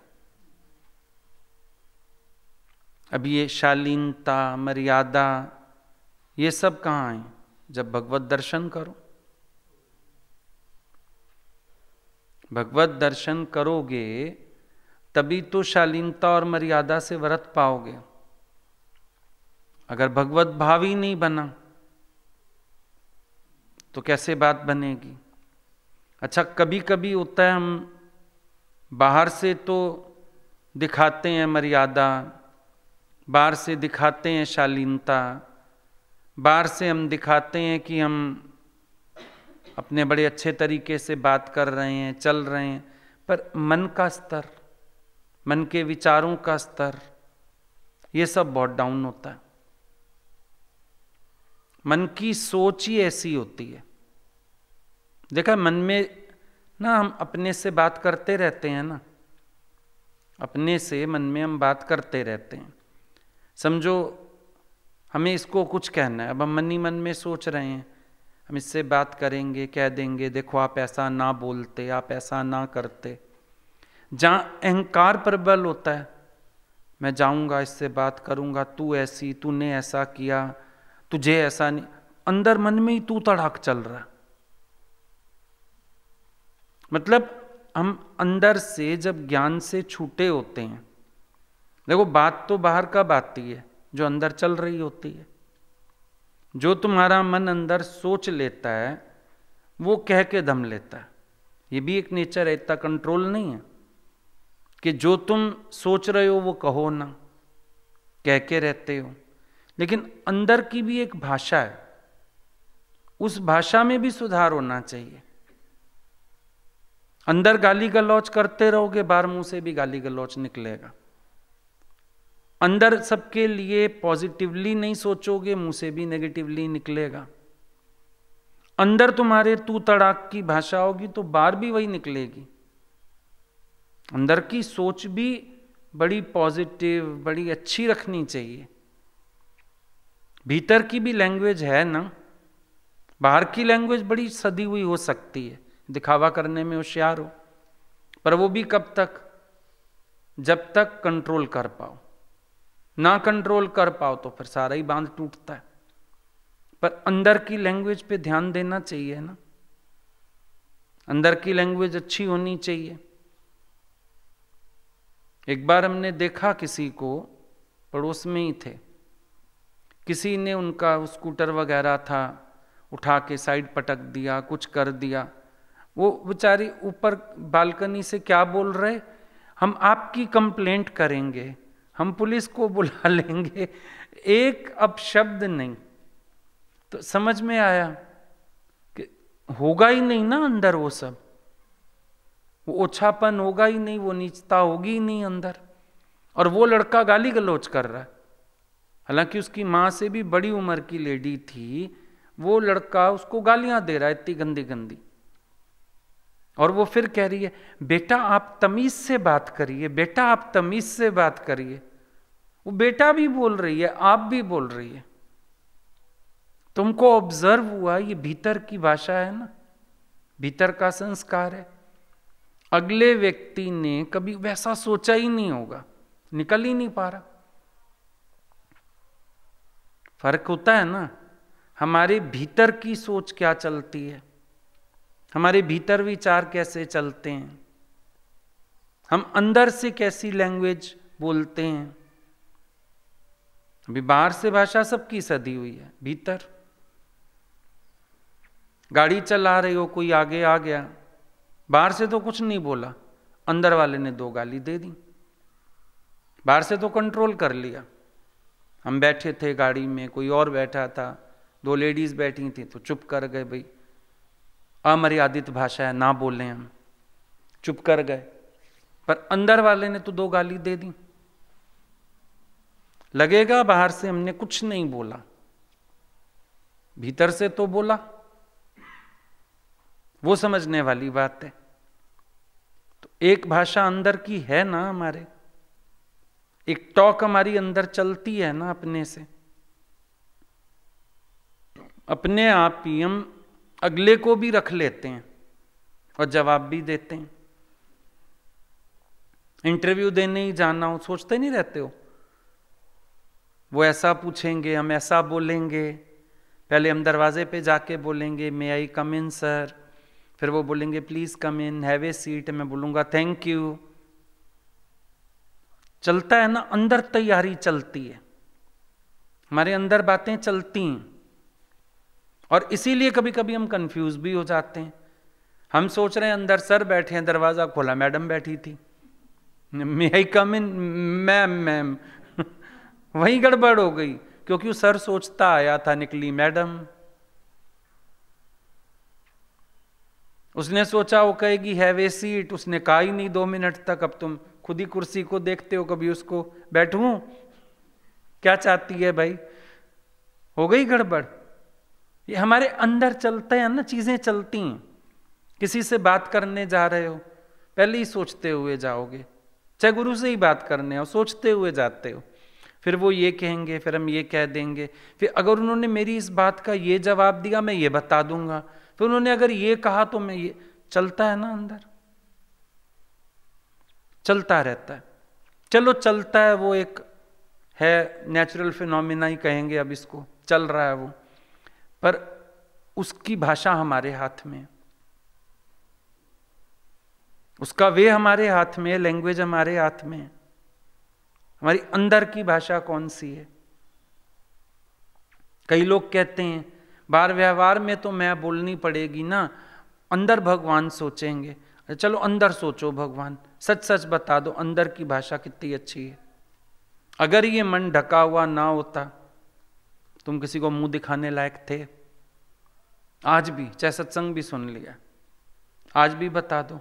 अब ये शालीनता, मर्यादा, ये सब कहाँ है? जब भगवत दर्शन करो। भगवत दर्शन करोगे तभी तो शालीनता और मर्यादा से व्रत पाओगे। अगर भगवत भाव ही नहीं बना तो कैसे बात बनेगी? अच्छा, कभी कभी होता है हम बाहर से तो दिखाते हैं मर्यादा, बाहर से दिखाते हैं शालीनता, बाहर से हम दिखाते हैं कि हम अपने बड़े अच्छे तरीके से बात कर रहे हैं, चल रहे हैं, पर मन का स्तर, मन के विचारों का स्तर, ये सब बहुत डाउन होता है। मन की सोच ही ऐसी होती है। देखा, मन में ना हम अपने से बात करते रहते हैं ना, अपने से मन में हम बात करते रहते हैं। समझो हमें इसको कुछ कहना है, अब हम मन ही मन में सोच रहे हैं हम इससे बात करेंगे, कह देंगे देखो आप ऐसा ना बोलते, आप ऐसा ना करते। जहाँ अहंकार प्रबल होता है, मैं जाऊंगा इससे बात करूंगा, तू ऐसी, तूने ऐसा किया, तुझे ऐसा नहीं, अंदर मन में ही तू तड़ाक चल रहा। मतलब हम अंदर से जब ज्ञान से छूटे होते हैं, देखो बात तो बाहर का आती है, जो अंदर चल रही होती है। जो तुम्हारा मन अंदर सोच लेता है वो कह के दम लेता है। ये भी एक नेचर है, इतना कंट्रोल नहीं है कि जो तुम सोच रहे हो वो कहो ना, कह के रहते हो। लेकिन अंदर की भी एक भाषा है, उस भाषा में भी सुधार होना चाहिए। अंदर गाली गलौज करते रहोगे, बाहर मुंह से भी गाली गलौज निकलेगा। अंदर सबके लिए पॉजिटिवली नहीं सोचोगे, मुंह से भी नेगेटिवली निकलेगा। अंदर तुम्हारे तू तड़ाक की भाषा होगी तो बाहर भी वही निकलेगी। अंदर की सोच भी बड़ी पॉजिटिव, बड़ी अच्छी रखनी चाहिए। भीतर की भी लैंग्वेज है ना, बाहर की लैंग्वेज बड़ी सदी हुई हो सकती है, दिखावा करने में होशियार हो, पर वो भी कब तक, जब तक कंट्रोल कर पाओ। ना कंट्रोल कर पाओ तो फिर सारा ही बांध टूटता है। पर अंदर की लैंग्वेज पे ध्यान देना चाहिए ना, अंदर की लैंग्वेज अच्छी होनी चाहिए। एक बार हमने देखा किसी को, पड़ोस में ही थे, किसी ने उनका स्कूटर वगैरह था उठा के साइड पटक दिया, कुछ कर दिया। वो बेचारी ऊपर बालकनी से क्या बोल रहे, हम आपकी कंप्लेंट करेंगे, हम पुलिस को बुला लेंगे। एक अपशब्द नहीं। तो समझ में आया कि होगा ही नहीं ना अंदर वो सब, वो ओछापन होगा ही नहीं, वो नीचता होगी ही नहीं अंदर। और वो लड़का गाली गलौज कर रहा है, हालांकि उसकी माँ से भी बड़ी उम्र की लेडी थी, वो लड़का उसको गालियां दे रहा है इतनी गंदी गंदी। और वो फिर कह रही है, बेटा आप तमीज से बात करिए, बेटा आप तमीज से बात करिए। वो बेटा भी बोल रही है, आप भी बोल रही है। तुमको ऑब्जर्व हुआ, ये भीतर की भाषा है ना, भीतर का संस्कार है। अगले व्यक्ति ने कभी वैसा सोचा ही नहीं होगा, निकल ही नहीं पा रहा। फर्क होता है ना, हमारे भीतर की सोच क्या चलती है, हमारे भीतर विचार कैसे चलते हैं, हम अंदर से कैसी लैंग्वेज बोलते हैं। अभी बाहर से भाषा सबकी सदी हुई है, भीतर गाड़ी चला रहे हो, कोई आगे आ गया, बाहर से तो कुछ नहीं बोला, अंदर वाले ने 2 गाली दे दी। बाहर से तो कंट्रोल कर लिया, हम बैठे थे गाड़ी में, कोई और बैठा था, 2 लेडीज बैठी थी तो चुप कर गए, भाई अमर्यादित भाषा है, ना बोलें हम, चुप कर गए। पर अंदर वाले ने तो 2 गाली दे दी। लगेगा बाहर से हमने कुछ नहीं बोला, भीतर से तो बोला, वो समझने वाली बात है। तो एक भाषा अंदर की है ना हमारे, एक टॉक हमारी अंदर चलती है ना अपने से, अपने आप ही हम अगले को भी रख लेते हैं और जवाब भी देते हैं। इंटरव्यू देने ही जाना हो, सोचते नहीं रहते हो, वो ऐसा पूछेंगे, हम ऐसा बोलेंगे। पहले हम दरवाजे पे जाके बोलेंगे, मे आई कम इन सर, फिर वो बोलेंगे please come in, have a seat, मैं बोलूंगा थैंक यू। चलता है ना, अंदर तैयारी चलती है, हमारे अंदर बातें चलती हैं। और इसीलिए कभी कभी हम कंफ्यूज भी हो जाते हैं। हम सोच रहे हैं अंदर सर बैठे हैं, दरवाजा खोला मैडम बैठी थी, मे आई कम इन मैम, मैम वही गड़बड़ हो गई, क्योंकि वो सर सोचता आया था, निकली मैडम। उसने सोचा वो कहेगी हैव ए सीट, उसने कहा ही नहीं 2 मिनट तक। अब तुम खुद ही कुर्सी को देखते हो, कभी उसको बैठूं, क्या चाहती है भाई, हो गई गड़बड़। ये हमारे अंदर चलते हैं ना, चीजें चलती हैं। किसी से बात करने जा रहे हो, पहले ही सोचते हुए जाओगे, चाहे गुरु से ही बात करने हो, सोचते हुए जाते हो। फिर वो ये कहेंगे, फिर हम ये कह देंगे, फिर अगर उन्होंने मेरी इस बात का ये जवाब दिया मैं ये बता दूंगा, फिर उन्होंने अगर ये कहा तो मैं ये, चलता है ना अंदर, चलता रहता है। चलो चलता है, वो एक है नेचुरल फिनोमिना ही कहेंगे अब इसको, चल रहा है वो, पर उसकी भाषा हमारे हाथ में, उसका वे हमारे हाथ में, लैंग्वेज हमारे हाथ में। हमारी अंदर की भाषा कौन सी है? कई लोग कहते हैं बाहर व्यवहार में तो मैं बोलनी पड़ेगी ना, अंदर भगवान सोचेंगे। चलो अंदर सोचो भगवान, सच सच बता दो अंदर की भाषा कितनी अच्छी है। अगर ये मन ढका हुआ ना होता, तुम किसी को मुंह दिखाने लायक थे? आज भी, चाहे सत्संग भी सुन लिया, आज भी बता दो,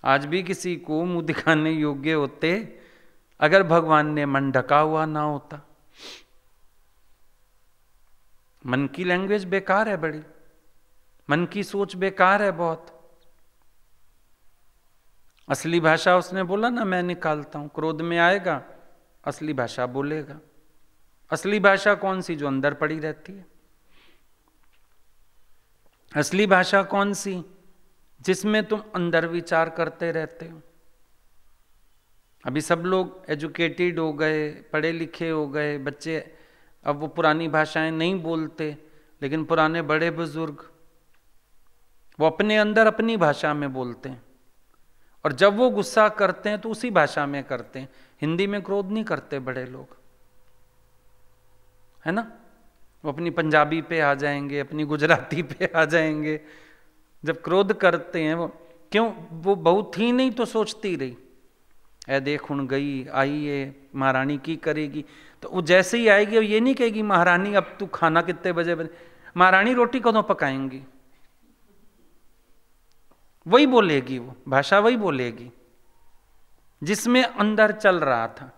आज भी किसी को मुंह दिखाने योग्य होते अगर भगवान ने मन ढका हुआ ना होता। मन की लैंग्वेज बेकार है बड़ी, मन की सोच बेकार है बहुत। असली भाषा उसने बोला ना, मैं निकालता हूं, क्रोध में आएगा असली भाषा बोलेगा। असली भाषा कौन सी? जो अंदर पड़ी रहती है। असली भाषा कौन सी? जिसमें तुम अंदर विचार करते रहते हो। अभी सब लोग एजुकेटेड हो गए, पढ़े लिखे हो गए बच्चे, अब वो पुरानी भाषाएं नहीं बोलते, लेकिन पुराने बड़े बुजुर्ग वो अपने अंदर अपनी भाषा में बोलते हैं, और जब वो गुस्सा करते हैं तो उसी भाषा में करते हैं। हिंदी में क्रोध नहीं करते बड़े लोग, है ना? वो अपनी पंजाबी पे आ जाएंगे, अपनी गुजराती पे आ जाएंगे। जब क्रोध करते हैं वो, क्यों? वो बहू थी नहीं तो सोचती रही, ऐ देख हुण गई आई है महारानी की करेगी। तो वो जैसे ही आएगी, ये नहीं कहेगी महारानी अब तू खाना कितने बजे बने, महारानी रोटी कदों पकाएंगी, वही बोलेगी, वो भाषा वही बोलेगी जिसमें अंदर चल रहा था।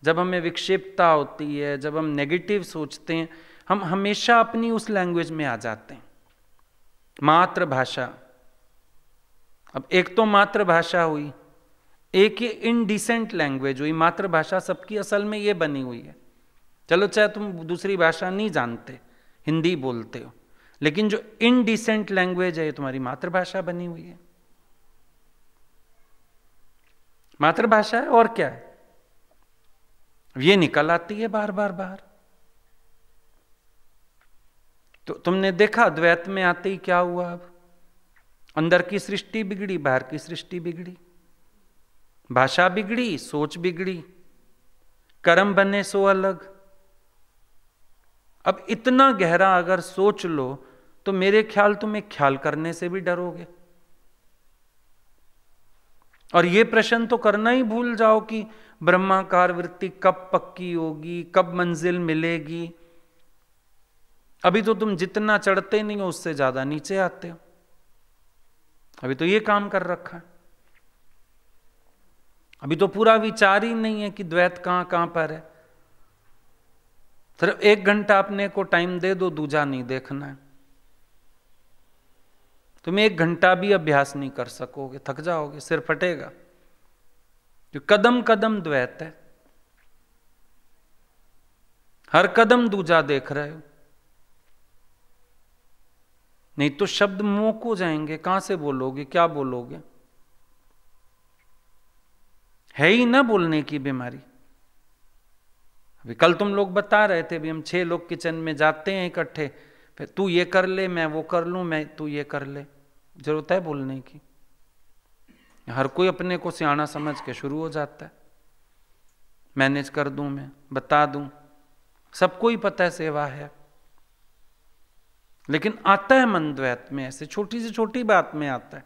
जब हमें विक्षिप्तता होती है, जब हम नेगेटिव सोचते हैं, हम हमेशा अपनी उस लैंग्वेज में आ जाते हैं। मातृभाषा, अब एक तो मातृभाषा हुई, एक ये इनडिसेंट लैंग्वेज हुई। मातृभाषा सबकी असल में ये बनी हुई है। चलो चाहे तुम दूसरी भाषा नहीं जानते, हिंदी बोलते हो, लेकिन जो इनडिसेंट लैंग्वेज है ये तुम्हारी मातृभाषा बनी हुई है। मातृभाषा है और क्या है, ये निकल आती है बार बार बाहर। तो तुमने देखा द्वैत में आते ही क्या हुआ, अब अंदर की सृष्टि बिगड़ी, बाहर की सृष्टि बिगड़ी, भाषा बिगड़ी, सोच बिगड़ी, कर्म बने सो अलग। अब इतना गहरा अगर सोच लो तो मेरे ख्याल तुम एक ख्याल करने से भी डरोगे, और ये प्रश्न तो करना ही भूल जाओ कि ब्रह्माकार वृत्ति कब पक्की होगी, कब मंजिल मिलेगी। अभी तो तुम जितना चढ़ते नहीं हो उससे ज्यादा नीचे आते हो। अभी तो ये काम कर रखा है, अभी तो पूरा विचार ही नहीं है कि द्वैत कहां कहां पर है। सिर्फ 1 घंटा अपने को टाइम दे दो, दूजा नहीं देखना है। तुम 1 घंटा भी अभ्यास नहीं कर सकोगे, थक जाओगे, सिर फटेगा। जो कदम कदम द्वैत है, हर कदम दूजा देख रहे हो, नहीं तो शब्द मुंह को जाएंगे, कहां से बोलोगे, क्या बोलोगे? है ही ना बोलने की बीमारी। अभी कल तुम लोग बता रहे थे, भी हम 6 लोग किचन में जाते हैं इकट्ठे, फिर तू ये कर ले, मैं वो कर लूं, मैं तू ये कर ले। जरूरत है बोलने की? हर कोई अपने को सियाना समझ के शुरू हो जाता है, मैनेज कर दूं, मैं बता दूं, सबको ही पता है सेवा है। लेकिन आता है मन द्वैत में, ऐसे छोटी से छोटी बात में आता है।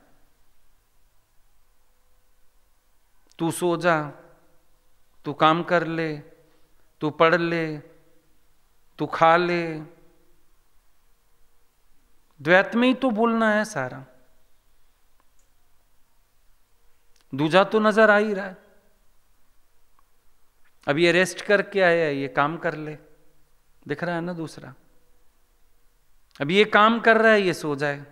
तू सो जा, तू काम कर ले, तू पढ़ ले, तू खा ले। द्वैत में ही तो बोलना है सारा। दूजा तो नजर आ ही रहा है, अब ये रेस्ट करके आया, ये काम कर ले, दिख रहा है ना दूसरा। अब ये काम कर रहा है, ये सो जाए।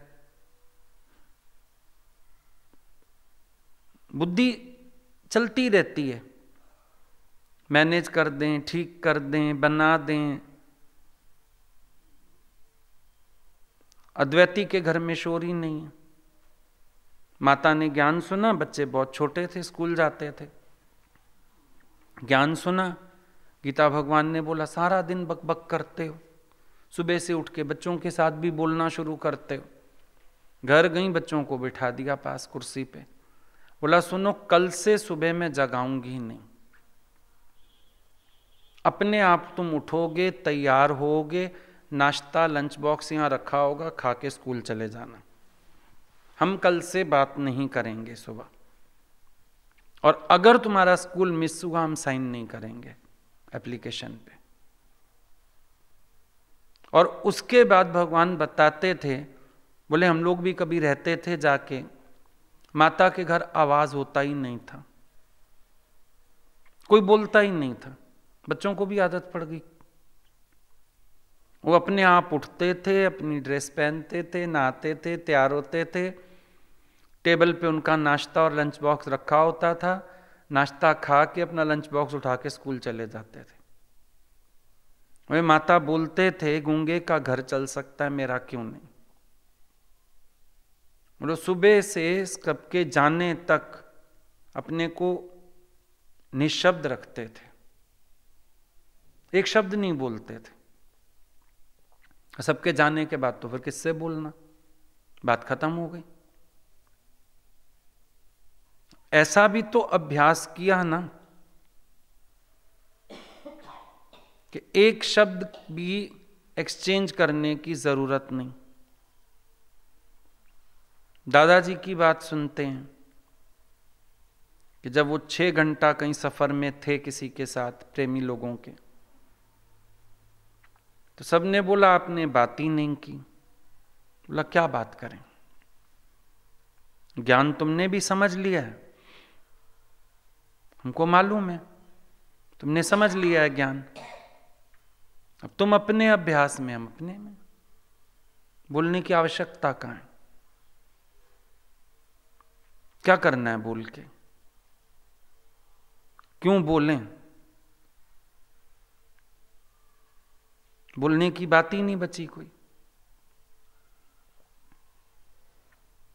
बुद्धि चलती रहती है, मैनेज कर दें, ठीक कर दें, बना दें। अद्वैती के घर में शोर ही नहीं है। माता ने ज्ञान सुना, बच्चे बहुत छोटे थे, स्कूल जाते थे, ज्ञान सुना, गीता भगवान ने बोला सारा दिन बक बक करते हो, सुबह से उठ के बच्चों के साथ भी बोलना शुरू करते हो। घर गई, बच्चों को बिठा दिया पास कुर्सी पे, बोला सुनो, कल से सुबह मैं जगाऊंगी ही नहीं, अपने आप तुम उठोगे, तैयार होगे, नाश्ता लंच बॉक्स यहाँ रखा होगा, खा के स्कूल चले जाना। हम कल से बात नहीं करेंगे सुबह, और अगर तुम्हारा स्कूल मिस हुआ हम साइन नहीं करेंगे एप्लीकेशन पे। और उसके बाद भगवान बताते थे, बोले हम लोग भी कभी रहते थे जाके, माता के घर आवाज होता ही नहीं था, कोई बोलता ही नहीं था। बच्चों को भी आदत पड़ गई, वो अपने आप उठते थे, अपनी ड्रेस पहनते थे, नहाते थे, तैयार होते थे, टेबल पे उनका नाश्ता और लंच बॉक्स रखा होता था, नाश्ता खा के अपना लंच बॉक्स उठा के स्कूल चले जाते थे। वे माता बोलते थे, गूंगे का घर चल सकता है, मेरा क्यों नहीं। मतलब सुबह से सबके जाने तक अपने को निशब्द रखते थे, एक शब्द नहीं बोलते थे। सबके जाने के बाद तो फिर किससे बोलना, बात खत्म हो गई। ऐसा भी तो अभ्यास किया ना कि एक शब्द भी एक्सचेंज करने की जरूरत नहीं। दादाजी की बात सुनते हैं कि जब वो 6 घंटा कहीं सफर में थे किसी के साथ, प्रेमी लोगों के, तो सबने बोला आपने बात ही नहीं की। बोला क्या बात करें, ज्ञान तुमने भी समझ लिया है, हमको मालूम है तुमने समझ लिया है ज्ञान, अब तुम अपने अभ्यास में, हम अपने में, बोलने की आवश्यकता कहां है, क्या करना है बोल के, क्यों बोलें, बोलने की बात ही नहीं बची कोई।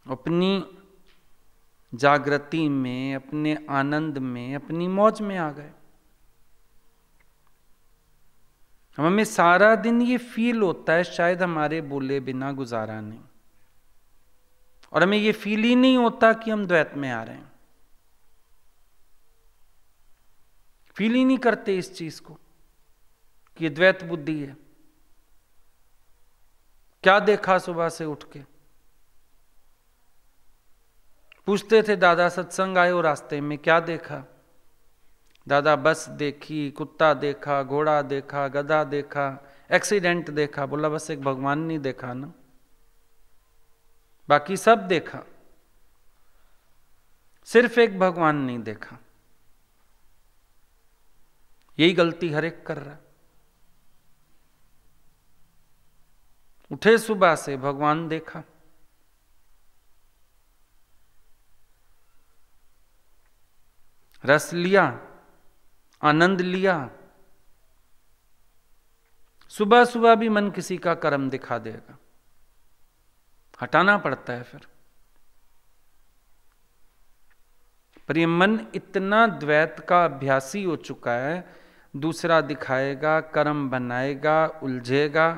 अपनी जागृति में, अपने आनंद में, अपनी मौज में आ गए। हमें सारा दिन ये फील होता है शायद हमारे बोले बिना गुजारा नहीं, और हमें ये फील ही नहीं होता कि हम द्वैत में आ रहे हैं। फील ही नहीं करते इस चीज को कि द्वैत बुद्धि है। क्या देखा सुबह से उठ के, पूछते थे दादा सत्संग आए हो रास्ते में क्या देखा, दादा बस देखी, कुत्ता देखा, घोड़ा देखा, गधा देखा, एक्सीडेंट देखा। बोला बस एक भगवान नहीं देखा ना, बाकी सब देखा, सिर्फ एक भगवान नहीं देखा। यही गलती हर एक कर रहा है। उठे सुबह से, भगवान देखा, रस लिया, आनंद लिया। सुबह सुबह भी मन किसी का कर्म दिखा देगा, हटाना पड़ता है फिर। पर ये मन इतना द्वैत का अभ्यासी हो चुका है, दूसरा दिखाएगा, कर्म बनाएगा, उलझेगा,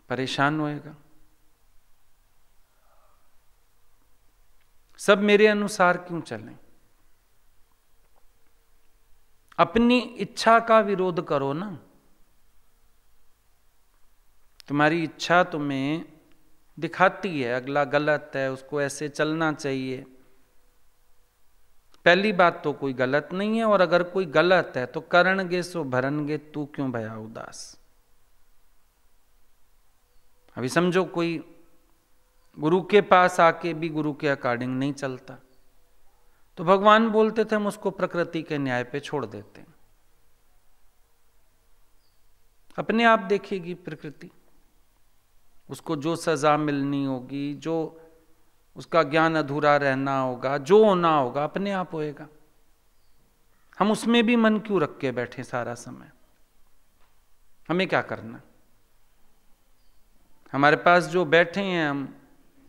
परेशान होएगा। सब मेरे अनुसार क्यों चलें, अपनी इच्छा का विरोध करो ना। तुम्हारी इच्छा तुम्हें दिखाती है अगला गलत है, उसको ऐसे चलना चाहिए। पहली बात तो कोई गलत नहीं है, और अगर कोई गलत है तो करणगे सो भरनगे, तू क्यों भया उदास। अभी समझो कोई गुरु के पास आके भी गुरु के अकॉर्डिंग नहीं चलता, तो भगवान बोलते थे हम उसको प्रकृति के न्याय पे छोड़ देते हैं, अपने आप देखेगी प्रकृति, उसको जो सजा मिलनी होगी, जो उसका ज्ञान अधूरा रहना होगा, जो होना होगा अपने आप होएगा। हम उसमें भी मन क्यों रख के बैठे सारा समय, हमें क्या करना। हमारे पास जो बैठे हैं हम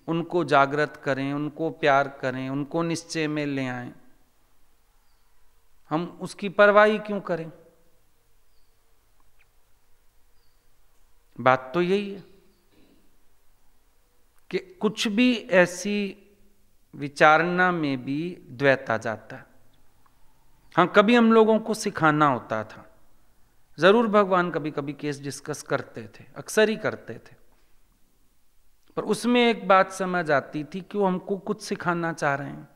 उनको जागृत करें, उनको प्यार करें, उनको निश्चय में ले आएं, हम उसकी परवाही क्यों करें। बात तो यही है कि कुछ भी ऐसी विचारना में भी द्वैत आ जाता है। हाँ, कभी हम लोगों को सिखाना होता था, जरूर भगवान कभी कभी केस डिस्कस करते थे, अक्सर ही करते थे, पर उसमें एक बात समझ आती थी कि वो हमको कुछ सिखाना चाह रहे हैं,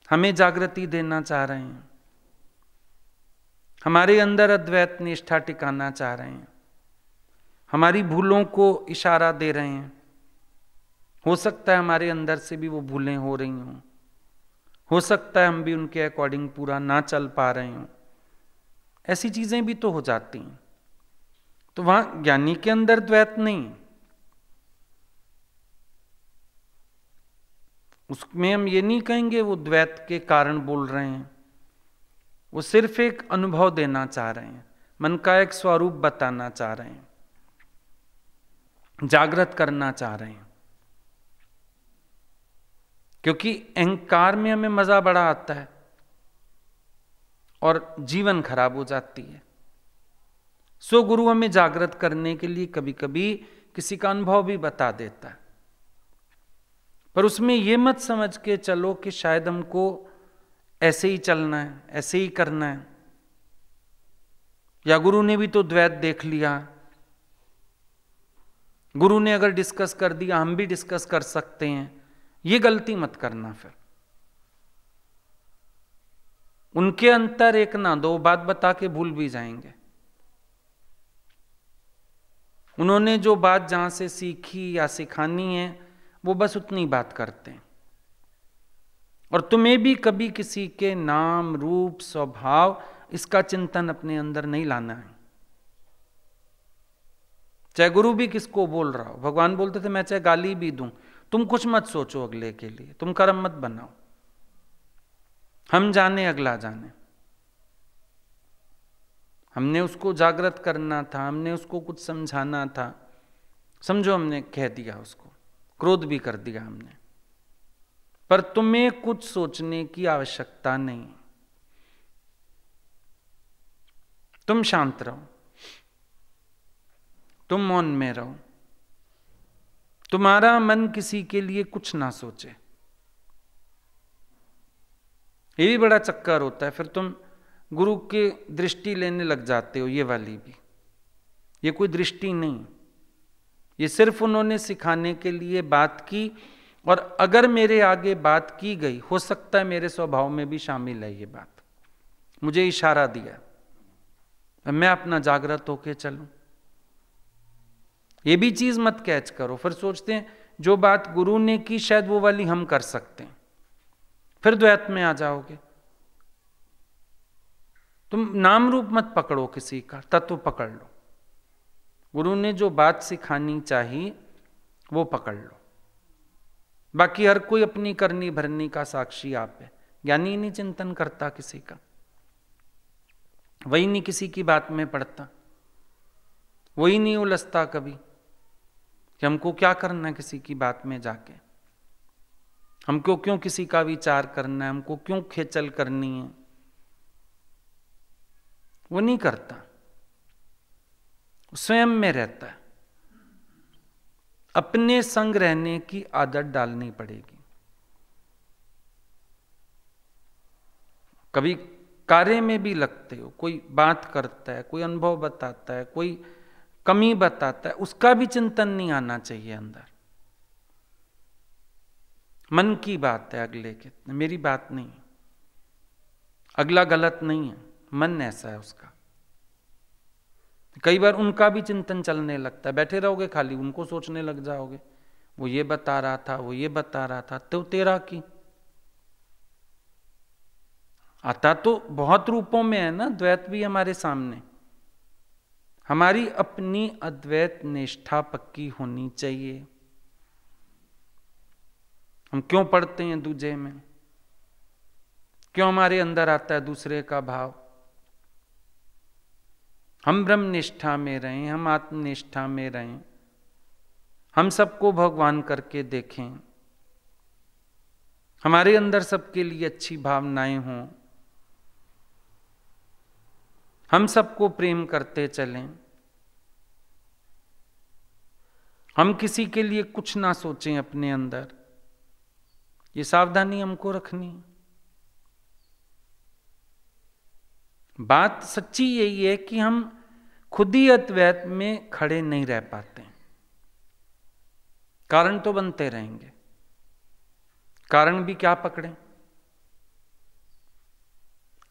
हमें जागृति देना चाह रहे हैं, हमारे अंदर अद्वैत निष्ठा टिकाना चाह रहे हैं, हमारी भूलों को इशारा दे रहे हैं। हो सकता है हमारे अंदर से भी वो भूलें हो रही हों, हो सकता है हम भी उनके अकॉर्डिंग पूरा ना चल पा रहे हों, ऐसी चीजें भी तो हो जाती हैं। तो वहां ज्ञानी के अंदर द्वैत नहीं, उसमें हम ये नहीं कहेंगे वो द्वैत के कारण बोल रहे हैं, वो सिर्फ एक अनुभव देना चाह रहे हैं, मन का एक स्वरूप बताना चाह रहे हैं, जागृत करना चाह रहे हैं। क्योंकि अहंकार में हमें मजा बड़ा आता है और जीवन खराब हो जाती है। सो गुरु हमें जागृत करने के लिए कभी कभी किसी का अनुभव भी बता देता है, पर उसमें यह मत समझ के चलो कि शायद हमको ऐसे ही चलना है, ऐसे ही करना है, या गुरु ने भी तो द्वैत देख लिया, गुरु ने अगर डिस्कस कर दिया हम भी डिस्कस कर सकते हैं। ये गलती मत करना। फिर उनके अंतर एक ना दो बात बता के भूल भी जाएंगे। उन्होंने जो बात जहां से सीखी या सिखानी है वो बस उतनी बात करते हैं। और तुम्हें भी कभी किसी के नाम, रूप, स्वभाव इसका चिंतन अपने अंदर नहीं लाना है। चाहे गुरु भी किसको बोल रहा हो, भगवान बोलते थे मैं चाहे गाली भी दूं, तुम कुछ मत सोचो अगले के लिए, तुम कर्म मत बनाओ, हम जाने अगला जाने। हमने उसको जागृत करना था, हमने उसको कुछ समझाना था, समझो हमने कह दिया, उसको क्रोध भी कर दिया हमने, पर तुम्हें कुछ सोचने की आवश्यकता नहीं। तुम शांत रहो, तुम मौन में रहो, तुम्हारा मन किसी के लिए कुछ ना सोचे। ये भी बड़ा चक्कर होता है, फिर तुम गुरु की दृष्टि लेने लग जाते हो। ये वाली भी, ये कोई दृष्टि नहीं, ये सिर्फ उन्होंने सिखाने के लिए बात की, और अगर मेरे आगे बात की गई, हो सकता है मेरे स्वभाव में भी शामिल है ये बात, मुझे इशारा दिया, मैं अपना जागृत होके चलूं। ये भी चीज मत कैच करो, फिर सोचते हैं जो बात गुरु ने की शायद वो वाली हम कर सकते हैं, फिर द्वैत में आ जाओगे। तुम नाम रूप मत पकड़ो किसी का, तत्व पकड़ लो। गुरु ने जो बात सिखानी चाहिए वो पकड़ लो। बाकी हर कोई अपनी करनी भरनी का साक्षी आप है। ज्ञानी नहीं चिंतन करता किसी का, वही नहीं किसी की बात में पड़ता, वही नहीं उलझता कभी कि हमको क्या करना है किसी की बात में जाके, हमको क्यों किसी का विचार करना है, हमको क्यों खेचल करनी है, वो नहीं करता, स्वयं में रहता है। अपने संग रहने की आदत डालनी पड़ेगी। कभी कार्य में भी लगते हो, कोई बात करता है, कोई अनुभव बताता है, कोई कमी बताता है, उसका भी चिंतन नहीं आना चाहिए अंदर। मन की बात है अगले के, मेरी बात नहीं। अगला गलत नहीं है, मन ऐसा है उसका। कई बार उनका भी चिंतन चलने लगता है, बैठे रहोगे खाली उनको सोचने लग जाओगे, वो ये बता रहा था, वो ये बता रहा था, तो तेरा की आता तो बहुत रूपों में है ना, द्वैत भी हमारे सामने। हमारी अपनी अद्वैत निष्ठा पक्की होनी चाहिए। हम क्यों पढ़ते हैं दूजे में, क्यों हमारे अंदर आता है दूसरे का भाव। हम ब्रह्म निष्ठा में रहें, हम आत्मनिष्ठा में रहें, हम सबको भगवान करके देखें, हमारे अंदर सबके लिए अच्छी भावनाएं हों, हम सबको प्रेम करते चलें, हम किसी के लिए कुछ ना सोचें अपने अंदर। ये सावधानी हमको रखनी। बात सच्ची यही है कि हम खुद ही अद्वैत में खड़े नहीं रह पाते। कारण तो बनते रहेंगे, कारण भी क्या पकड़ें,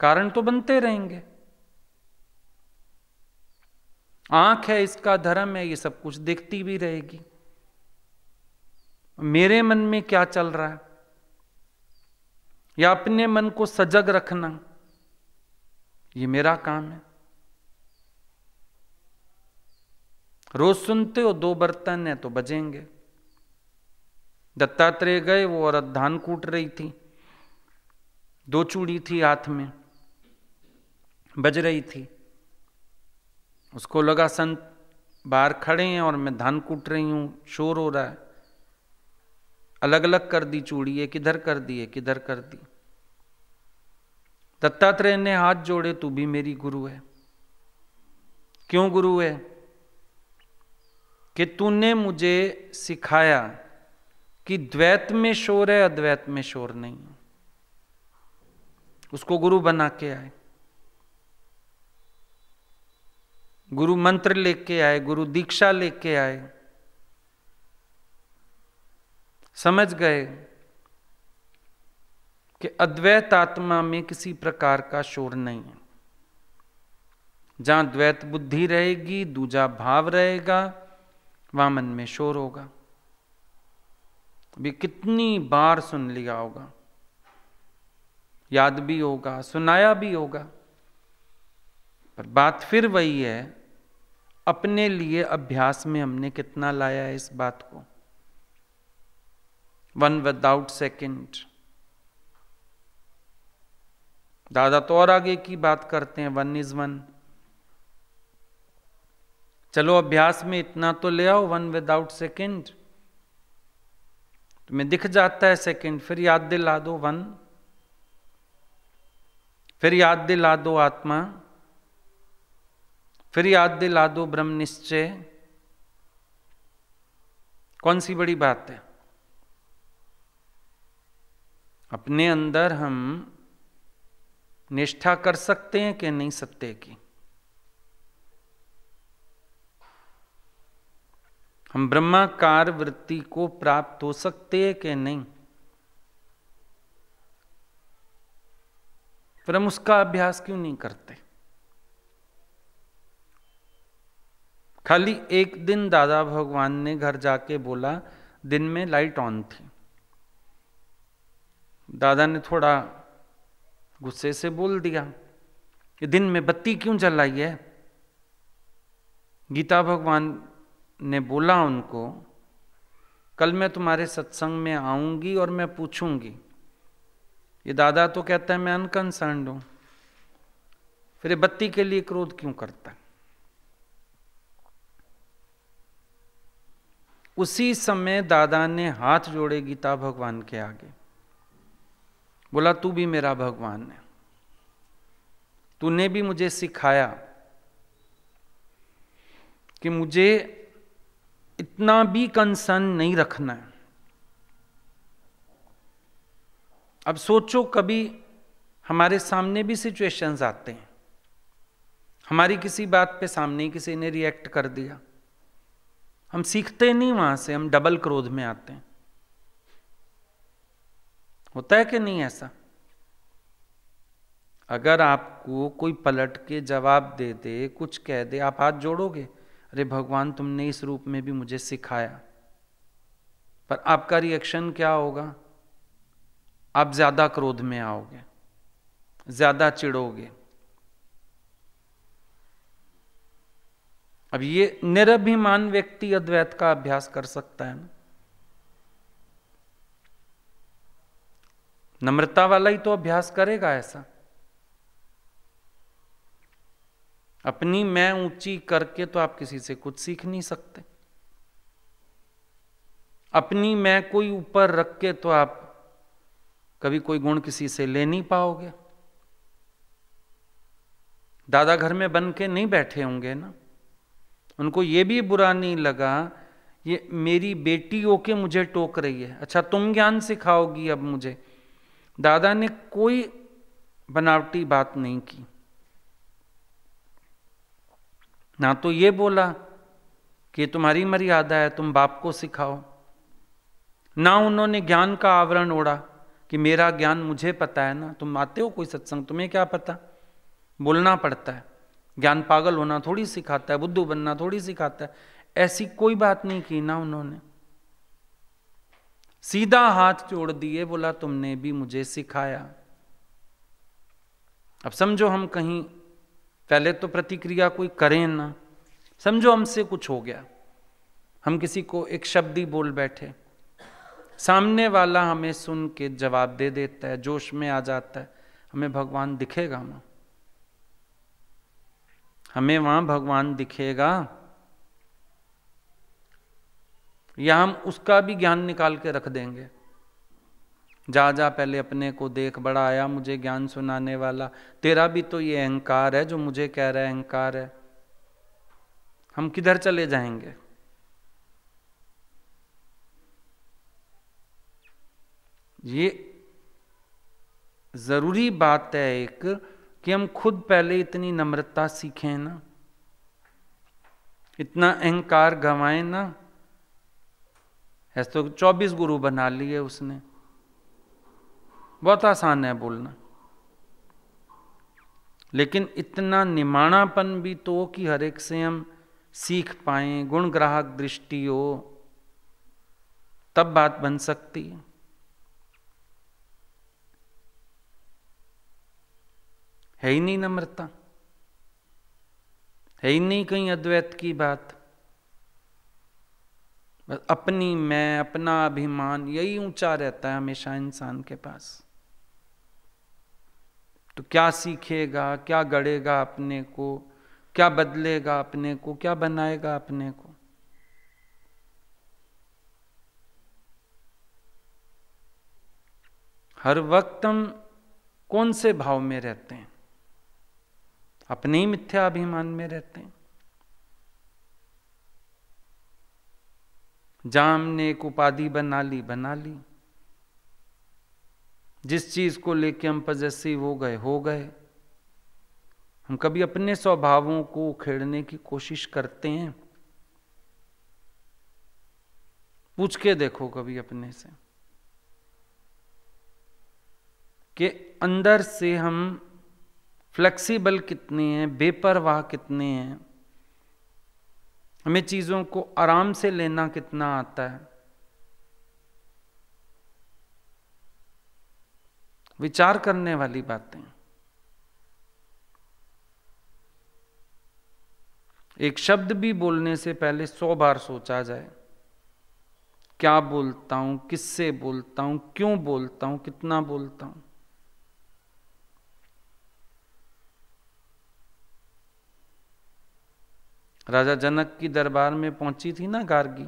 कारण तो बनते रहेंगे। आंख है, इसका धर्म है, ये सब कुछ देखती भी रहेगी। मेरे मन में क्या चल रहा है, या अपने मन को सजग रखना, ये मेरा काम है। रोज सुनते हो 2 बर्तन है तो बजेंगे। दत्तात्रेय गए, वो औरत धान कूट रही थी, 2 चूड़ी थी हाथ में, बज रही थी। उसको लगा संत बाहर खड़े हैं और मैं धान कूट रही हूं, शोर हो रहा है। अलग अलग कर दी चूड़ी, एक इधर कर दी, एक इधर कर दी। दत्तात्रेय ने हाथ जोड़े, तू भी मेरी गुरु है। क्यों गुरु है? कि तूने मुझे सिखाया कि द्वैत में शोर है, अद्वैत में शोर नहीं है। उसको गुरु बना के आए, गुरु मंत्र लेके आए, गुरु दीक्षा लेके आए। समझ गए कि अद्वैत आत्मा में किसी प्रकार का शोर नहीं है। जहां द्वैत बुद्धि रहेगी, दूजा भाव रहेगा, वहां मन में शोर होगा। अभी कितनी बार सुन लिया होगा, याद भी होगा, सुनाया भी होगा, पर बात फिर वही है, अपने लिए अभ्यास में हमने कितना लाया है इस बात को। 1 विदाउट सेकंड। दादा तो और आगे की बात करते हैं, 1 इज 1। चलो अभ्यास में इतना तो ले आओ, 1 विदाउट सेकंड। तुम्हें दिख जाता है सेकंड, फिर याद दिला दो 1, फिर याद दिला दो आत्मा, फिर याद दिला दो ब्रह्म निश्चय। कौन सी बड़ी बात है? अपने अंदर हम निष्ठा कर सकते हैं कि नहीं सत्य की? हम ब्रह्माकार वृत्ति को प्राप्त हो सकते हैं कि नहीं? फिर हम उसका अभ्यास क्यों नहीं करते? खाली एक दिन दादा भगवान ने घर जाके बोला, दिन में लाइट ऑन थी। दादा ने थोड़ा गुस्से से बोल दिया कि दिन में बत्ती क्यों जलाई है? गीता भगवान ने बोला उनको, कल मैं तुम्हारे सत्संग में आऊंगी और मैं पूछूंगी। ये दादा तो कहता है मैं अनकंसर्न्ड हूं, फिर बत्ती के लिए क्रोध क्यों करता है? उसी समय दादा ने हाथ जोड़े गीता भगवान के आगे, बोला तू भी मेरा भगवान है, तूने भी मुझे सिखाया कि मुझे इतना भी कंसर्न नहीं रखना है। अब सोचो, कभी हमारे सामने भी सिचुएशंस आते हैं, हमारी किसी बात पे सामने ही किसी ने रिएक्ट कर दिया, हम सीखते नहीं वहां से, हम डबल क्रोध में आते हैं। होता है कि नहीं ऐसा? अगर आपको कोई पलट के जवाब दे दे, कुछ कह दे, आप हाथ जोड़ोगे, अरे भगवान तुमने इस रूप में भी मुझे सिखाया, पर आपका रिएक्शन क्या होगा? आप ज्यादा क्रोध में आओगे, ज्यादा चिढ़ोगे। अब ये निरभिमान व्यक्ति अद्वैत का अभ्यास कर सकता है ना? नम्रता वाला ही तो अभ्यास करेगा ऐसा। अपनी मैं ऊंची करके तो आप किसी से कुछ सीख नहीं सकते। अपनी मैं कोई ऊपर रख के तो आप कभी कोई गुण किसी से ले नहीं पाओगे। दादा घर में बन के नहीं बैठे होंगे ना, उनको ये भी बुरा नहीं लगा ये मेरी बेटी होके मुझे टोक रही है, अच्छा तुम ज्ञान सिखाओगी अब मुझे। दादा ने कोई बनावटी बात नहीं की, ना तो ये बोला कि तुम्हारी मर्यादा है, तुम बाप को सिखाओ, ना उन्होंने ज्ञान का आवरण ओढ़ा कि मेरा ज्ञान मुझे पता है ना, तुम आते हो कोई सत्संग, तुम्हें क्या पता, बोलना पड़ता है। ज्ञान पागल होना थोड़ी सिखाता है, बुद्धू बनना थोड़ी सिखाता है। ऐसी कोई बात नहीं की ना उन्होंने, सीधा हाथ जोड़ दिए, बोला तुमने भी मुझे सिखाया। अब समझो हम कहीं, पहले तो प्रतिक्रिया कोई करें ना, समझो हमसे कुछ हो गया, हम किसी को एक शब्द ही बोल बैठे, सामने वाला हमें सुन के जवाब दे देता है, जोश में आ जाता है, हमें भगवान दिखेगा ना? हमें वहां भगवान दिखेगा या हम उसका भी ज्ञान निकाल के रख देंगे? जा जा पहले अपने को देख, बड़ा आया मुझे ज्ञान सुनाने वाला, तेरा भी तो ये अहंकार है जो मुझे कह रहा है अहंकार है। हम किधर चले जाएंगे? ये जरूरी बात है एक, कि हम खुद पहले इतनी नम्रता सीखें ना, इतना अहंकार गंवाएं ना। ऐसे तो 24 गुरु बना लिए उसने, बहुत आसान है बोलना, लेकिन इतना निमाणापन भी तो कि हर एक से हम सीख पाए, गुण ग्राहक दृष्टि हो, तब बात बन सकती है। है ही नहीं नम्रता, है ही नहीं कहीं अद्वैत की बात, बस अपनी मैं, अपना अभिमान, यही ऊंचा रहता है हमेशा इंसान के पास। तो क्या सीखेगा, क्या गढ़ेगा अपने को, क्या बदलेगा अपने को, क्या बनाएगा अपने को? हर वक्त हम कौन से भाव में रहते हैं? अपने ही मिथ्या अभिमान में रहते हैं। जहां हमने एक उपाधि बना ली, जिस चीज को लेके हम पजेसिव हो गए। हम कभी अपने स्वभावों को उखेड़ने की कोशिश करते हैं? पूछ के देखो कभी अपने से कि अंदर से हम फ्लेक्सिबल कितने हैं, बेपरवाह कितने हैं, हमें चीजों को आराम से लेना कितना आता है। विचार करने वाली बातें। एक शब्द भी बोलने से पहले 100 बार सोचा जाए, क्या बोलता हूं, किससे बोलता हूं, क्यों बोलता हूं, कितना बोलता हूं। राजा जनक की दरबार में पहुंची थी ना गार्गी,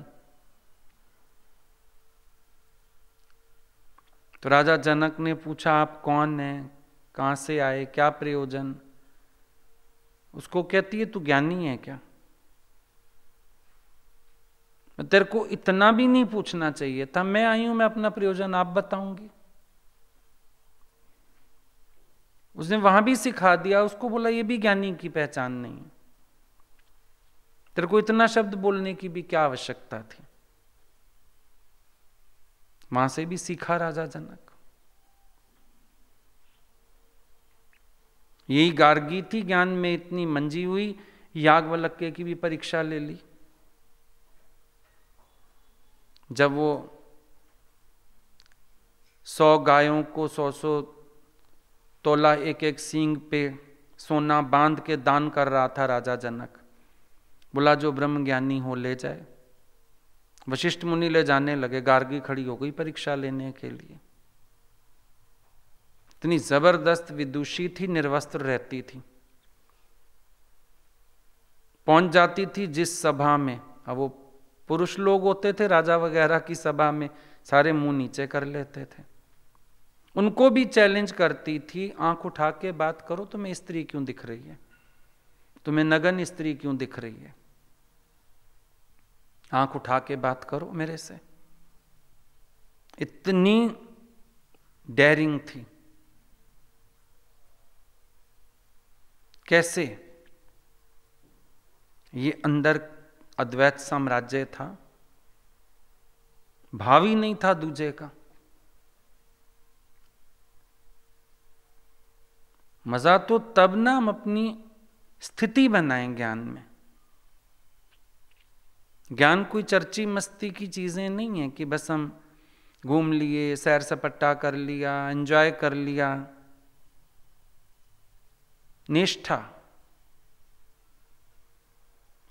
तो राजा जनक ने पूछा आप कौन हैं, कहां से आए, क्या प्रयोजन? उसको कहती है तू ज्ञानी है क्या? तेरे को इतना भी नहीं पूछना चाहिए था, मैं आई हूं, मैं अपना प्रयोजन आप बताऊंगी। उसने वहां भी सिखा दिया, उसको बोला ये भी ज्ञानी की पहचान नहीं है, तेरे को इतना शब्द बोलने की भी क्या आवश्यकता थी? वहां से भी सीखा राजा जनक। यही गार्गी थी, ज्ञान में इतनी मंजी हुई, याज्ञवल्क्य की भी परीक्षा ले ली। जब वो 100 गायों को 100 तोला एक एक सींग पे सोना बांध के दान कर रहा था राजा जनक, बोला जो ब्रह्म ज्ञानी हो ले जाए। वशिष्ठ मुनि ले जाने लगे, गार्गी खड़ी हो गई परीक्षा लेने के लिए। इतनी जबरदस्त विदुषी थी, निर्वस्त्र रहती थी, पहुंच जाती थी जिस सभा में, अब वो पुरुष लोग होते थे राजा वगैरह की सभा में, सारे मुंह नीचे कर लेते थे, उनको भी चैलेंज करती थी, आंख उठा के बात करो, तुम्हें स्त्री क्यों दिख रही है, तुम्हें नगन स्त्री क्यों दिख रही है, आंख उठा के बात करो मेरे से। इतनी डेयरिंग थी। कैसे? ये अंदर अद्वैत साम्राज्य था, भाव ही नहीं था दूजे का। मजा तो तब ना हम अपनी स्थिति बनाएं ज्ञान में। ज्ञान कोई चर्ची मस्ती की चीजें नहीं है कि बस हम घूम लिए, सैर सपट्टा कर लिया, एंजॉय कर लिया। निष्ठा,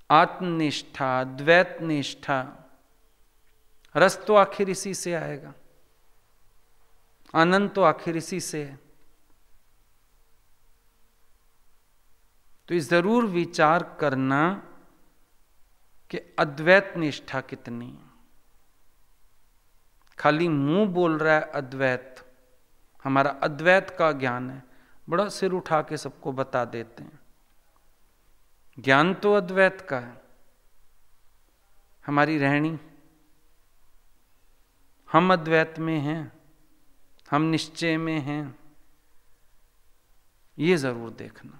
आत्मनिष्ठा, द्वैत निष्ठा, रस तो आखिर इसी से आएगा, आनंद तो आखिर इसी से है। तो इस जरूर विचार करना कि अद्वैत निष्ठा कितनी है। खाली मुंह बोल रहा है अद्वैत, हमारा अद्वैत का ज्ञान है, बड़ा सिर उठा के सबको बता देते हैं। ज्ञान तो अद्वैत का है, हमारी रहनी, हम अद्वैत में हैं, हम निश्चय में हैं, ये जरूर देखना।